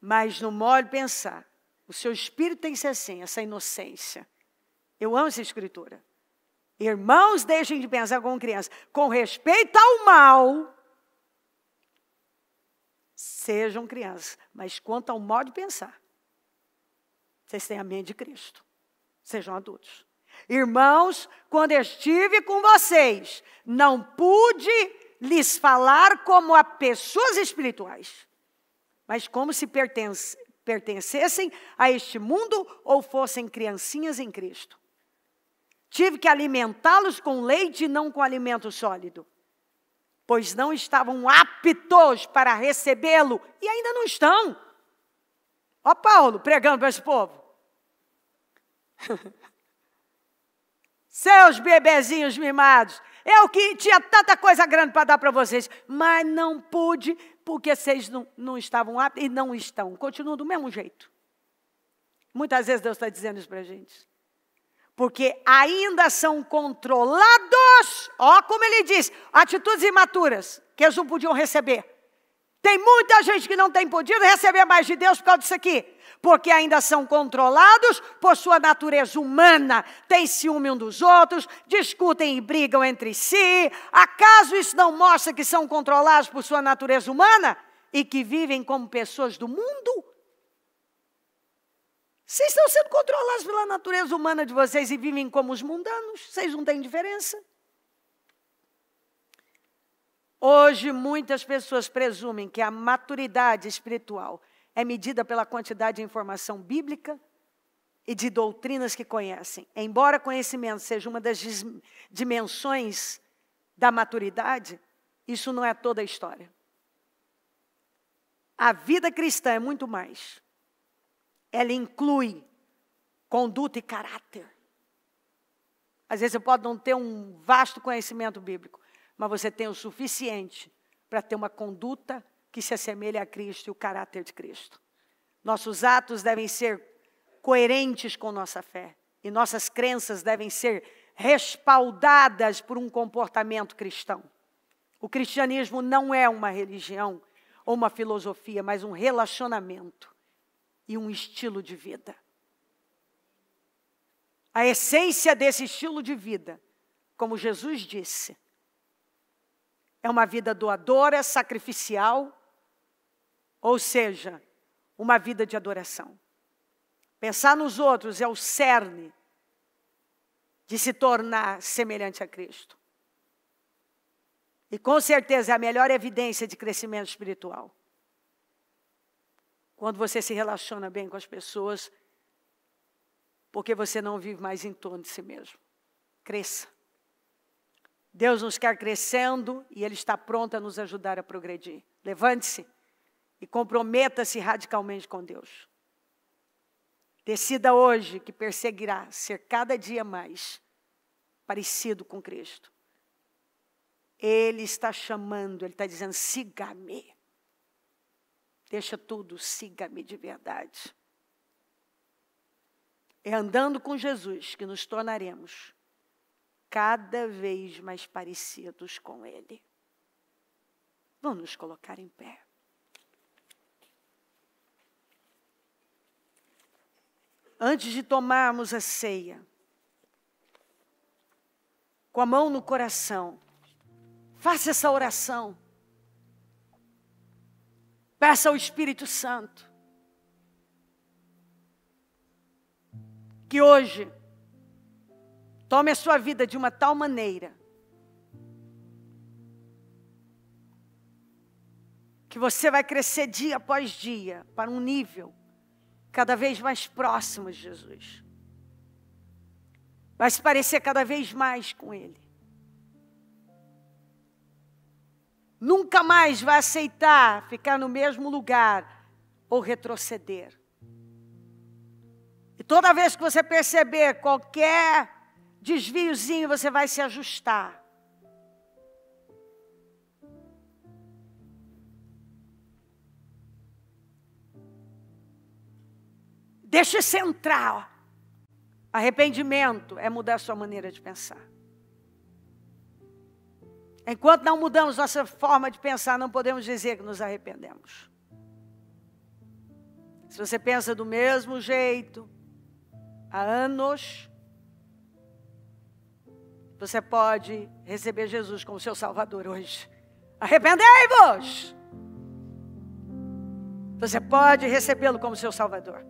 Mas no modo de pensar, o seu espírito tem que ser assim, essa inocência. Eu amo essa escritura. Irmãos, deixem de pensar como criança. Com respeito ao mal, sejam crianças. Mas quanto ao modo de pensar, vocês têm a mente de Cristo. Sejam adultos. Irmãos, quando estive com vocês, não pude lhes falar como a pessoas espirituais, mas como se pertencessem a este mundo ou fossem criancinhas em Cristo. Tive que alimentá-los com leite e não com alimento sólido, pois não estavam aptos para recebê-lo e ainda não estão. Ó Paulo pregando para esse povo. Seus bebezinhos mimados, eu que tinha tanta coisa grande para dar para vocês, mas não pude, porque vocês não estavam aptos e não estão. Continuam do mesmo jeito. Muitas vezes Deus está dizendo isso para a gente. Porque ainda são controlados, ó como ele diz, atitudes imaturas, que eles não podiam receber. Tem muita gente que não tem podido receber mais de Deus por causa disso aqui. Porque ainda são controlados por sua natureza humana. Têm ciúme um dos outros, discutem e brigam entre si. Acaso isso não mostra que são controlados por sua natureza humana? E que vivem como pessoas do mundo? Vocês estão sendo controlados pela natureza humana de vocês e vivem como os mundanos. Vocês não têm diferença. Hoje, muitas pessoas presumem que a maturidade espiritual é medida pela quantidade de informação bíblica e de doutrinas que conhecem. Embora conhecimento seja uma das dimensões da maturidade, isso não é toda a história. A vida cristã é muito mais. Ela inclui conduta e caráter. Às vezes você pode não ter um vasto conhecimento bíblico, mas você tem o suficiente para ter uma conduta que se assemelhe a Cristo e o caráter de Cristo. Nossos atos devem ser coerentes com nossa fé. E nossas crenças devem ser respaldadas por um comportamento cristão. O cristianismo não é uma religião ou uma filosofia, mas um relacionamento e um estilo de vida. A essência desse estilo de vida, como Jesus disse, é uma vida doadora, sacrificial, ou seja, uma vida de adoração. Pensar nos outros é o cerne de se tornar semelhante a Cristo. E com certeza é a melhor evidência de crescimento espiritual. Quando você se relaciona bem com as pessoas, porque você não vive mais em torno de si mesmo. Cresça. Deus nos quer crescendo e Ele está pronto a nos ajudar a progredir. Levante-se e comprometa-se radicalmente com Deus. Decida hoje que perseguirá ser cada dia mais parecido com Cristo. Ele está chamando, Ele está dizendo, siga-me. Deixa tudo, siga-me de verdade. É andando com Jesus que nos tornaremos cada vez mais parecidos com Ele. Vamos nos colocar em pé. Antes de tomarmos a ceia, com a mão no coração, faça essa oração. Peça ao Espírito Santo que hoje tome a sua vida de uma tal maneira que você vai crescer dia após dia para um nível cada vez mais próximo de Jesus. Vai se parecer cada vez mais com Ele. Nunca mais vai aceitar ficar no mesmo lugar ou retroceder. E toda vez que você perceber qualquer desviozinho, você vai se ajustar. Deixa isso entrar. Arrependimento é mudar a sua maneira de pensar. Enquanto não mudamos nossa forma de pensar, não podemos dizer que nos arrependemos. Se você pensa do mesmo jeito, há anos, você pode receber Jesus como seu Salvador hoje. Arrependei-vos! Você pode recebê-lo como seu Salvador.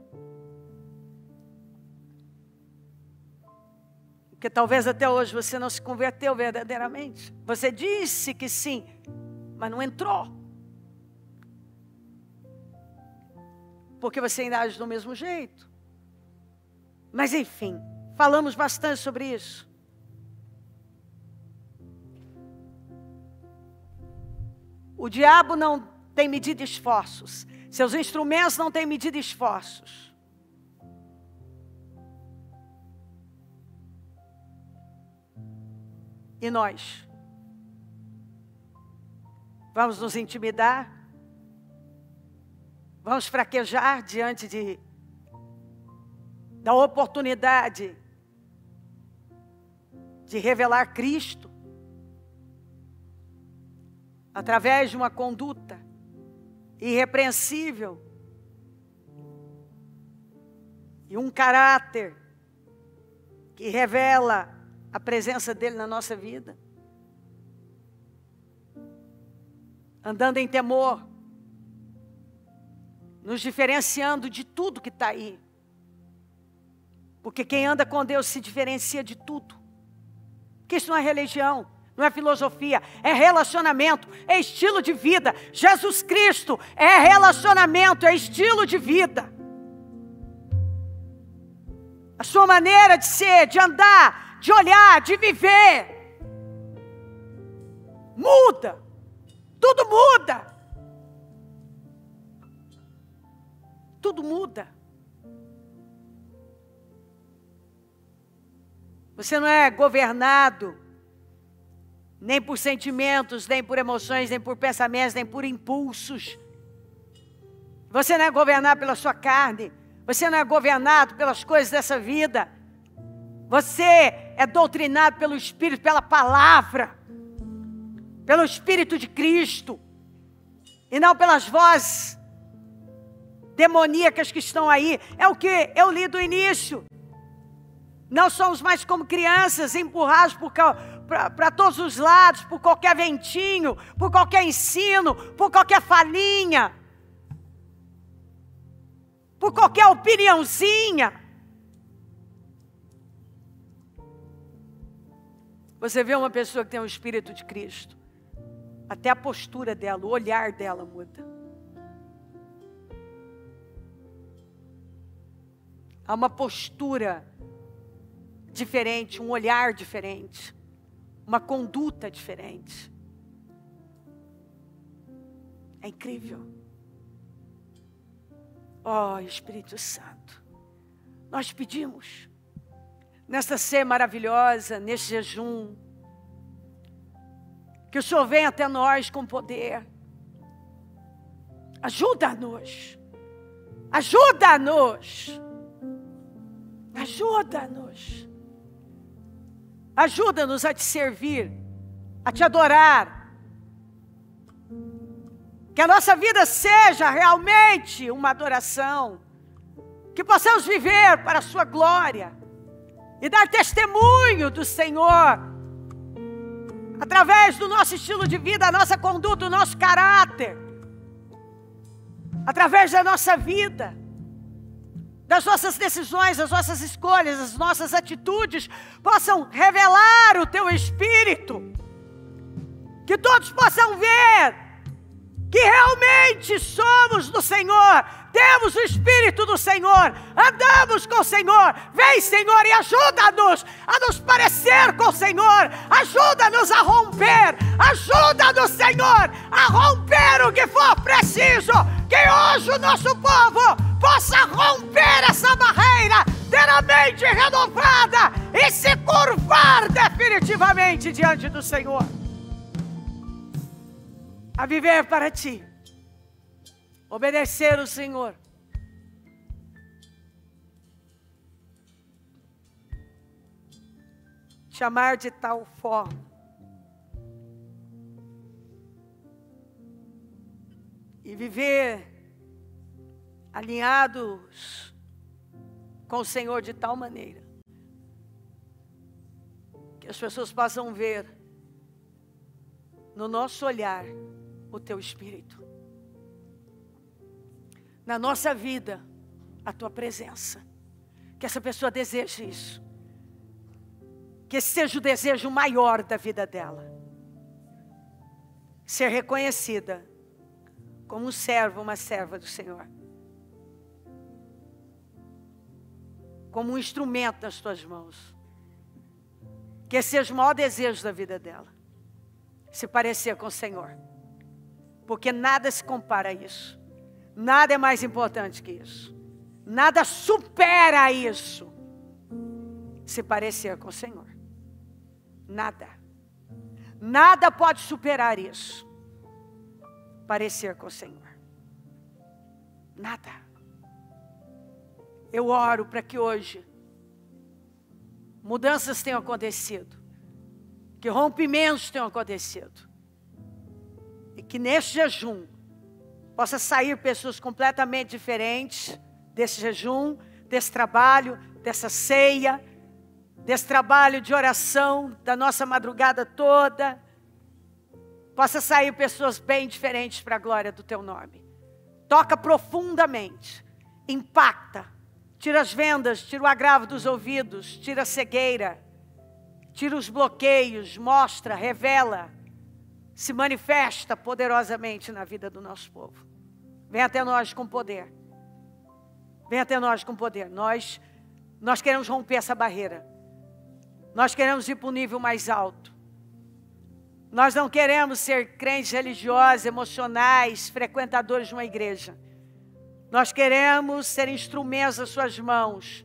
Porque talvez até hoje você não se converteu verdadeiramente. Você disse que sim, mas não entrou. Porque você ainda age do mesmo jeito. Mas enfim, falamos bastante sobre isso. O diabo não tem medido esforços. Seus instrumentos não têm medido esforços. E nós? Vamos nos intimidar? Vamos fraquejar diante da oportunidade de revelar Cristo através de uma conduta irrepreensível e um caráter que revela a presença dele na nossa vida. Andando em temor, nos diferenciando de tudo que está aí. Porque quem anda com Deus se diferencia de tudo. Porque isso não é religião, não é filosofia, é relacionamento, é estilo de vida. Jesus Cristo é relacionamento, é estilo de vida. A sua maneira de ser, de andar, de olhar, de viver, muda. Tudo muda. Tudo muda. Você não é governado nem por sentimentos, nem por emoções, nem por pensamentos, nem por impulsos. Você não é governado pela sua carne. Você não é governado pelas coisas dessa vida. Você é doutrinado pelo Espírito, pela palavra, pelo Espírito de Cristo, e não pelas vozes demoníacas que estão aí. É o que eu li do início. Não somos mais como crianças, empurrados para todos os lados, por qualquer ventinho, por qualquer ensino, por qualquer falinha, por qualquer opiniãozinha. Você vê uma pessoa que tem o Espírito de Cristo, até a postura dela, o olhar dela muda. Há uma postura diferente, um olhar diferente, uma conduta diferente. É incrível. Oh, Espírito Santo, nós pedimos, nesta ceia maravilhosa, neste jejum, que o Senhor venha até nós com poder. Ajuda-nos. Ajuda-nos. Ajuda-nos. Ajuda-nos a te servir, a te adorar. Que a nossa vida seja realmente uma adoração. Que possamos viver para a sua glória e dar testemunho do Senhor através do nosso estilo de vida, a nossa conduta, o nosso caráter, através da nossa vida, das nossas decisões, das nossas escolhas, as nossas atitudes, possam revelar o Teu Espírito, que todos possam ver que realmente somos do Senhor, temos o Espírito do Senhor, andamos com o Senhor. Vem, Senhor, e ajuda-nos a nos parecer com o Senhor, ajuda-nos a romper, ajuda-nos, Senhor, a romper o que for preciso, que hoje o nosso povo possa romper essa barreira, ter a mente renovada e se curvar definitivamente diante do Senhor, a viver para Ti, obedecer o Senhor, te amar de tal forma e viver alinhados com o Senhor de tal maneira que as pessoas possam ver no nosso olhar o Teu Espírito, na nossa vida a Tua presença, que essa pessoa deseje isso, que esse seja o desejo maior da vida dela, ser reconhecida como um servo, uma serva do Senhor, como um instrumento nas Tuas mãos, que esse seja o maior desejo da vida dela, se parecer com o Senhor, porque nada se compara a isso, nada é mais importante que isso, nada supera isso, se parecer com o Senhor, nada pode superar isso, parecer com o Senhor, nada. Eu oro para que hoje mudanças tenham acontecido, que rompimentos tenham acontecido, e que neste jejum Possa sair pessoas completamente diferentes desse jejum, desse trabalho, dessa ceia, desse trabalho de oração, da nossa madrugada toda. Possa sair pessoas bem diferentes para a glória do teu nome. Toca profundamente, impacta, tira as vendas, tira o agravo dos ouvidos, tira a cegueira, tira os bloqueios, mostra, revela, se manifesta poderosamente na vida do nosso povo. Vem até nós com poder. Vem até nós com poder. Nós queremos romper essa barreira. Nós queremos ir para um nível mais alto. Nós não queremos ser crentes religiosos, emocionais, frequentadores de uma igreja. Nós queremos ser instrumentos das suas mãos,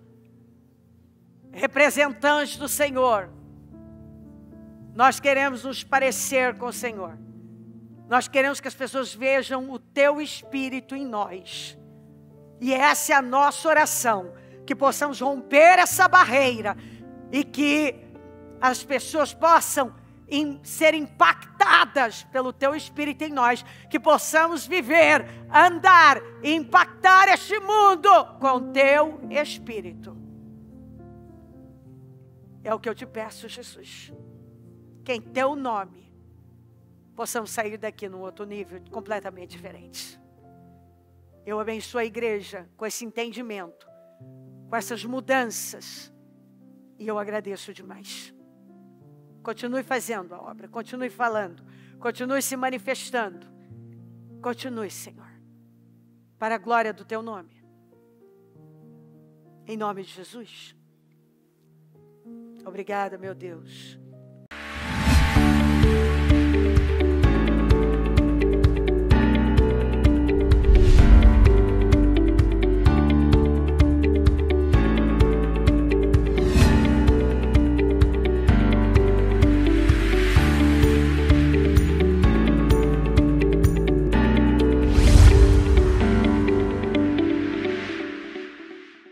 representantes do Senhor. Nós queremos nos parecer com o Senhor. Nós queremos que as pessoas vejam o teu Espírito em nós. E essa é a nossa oração, que possamos romper essa barreira e que as pessoas possam ser impactadas pelo teu Espírito em nós, que possamos viver, andar e impactar este mundo com o teu Espírito. É o que eu te peço, Jesus. Que em teu nome possamos sair daqui num outro nível completamente diferente. Eu abençoo a igreja com esse entendimento, com essas mudanças, e eu agradeço demais. Continue fazendo a obra, continue falando, continue se manifestando. Continue, Senhor, para a glória do teu nome. Em nome de Jesus. Obrigada, meu Deus.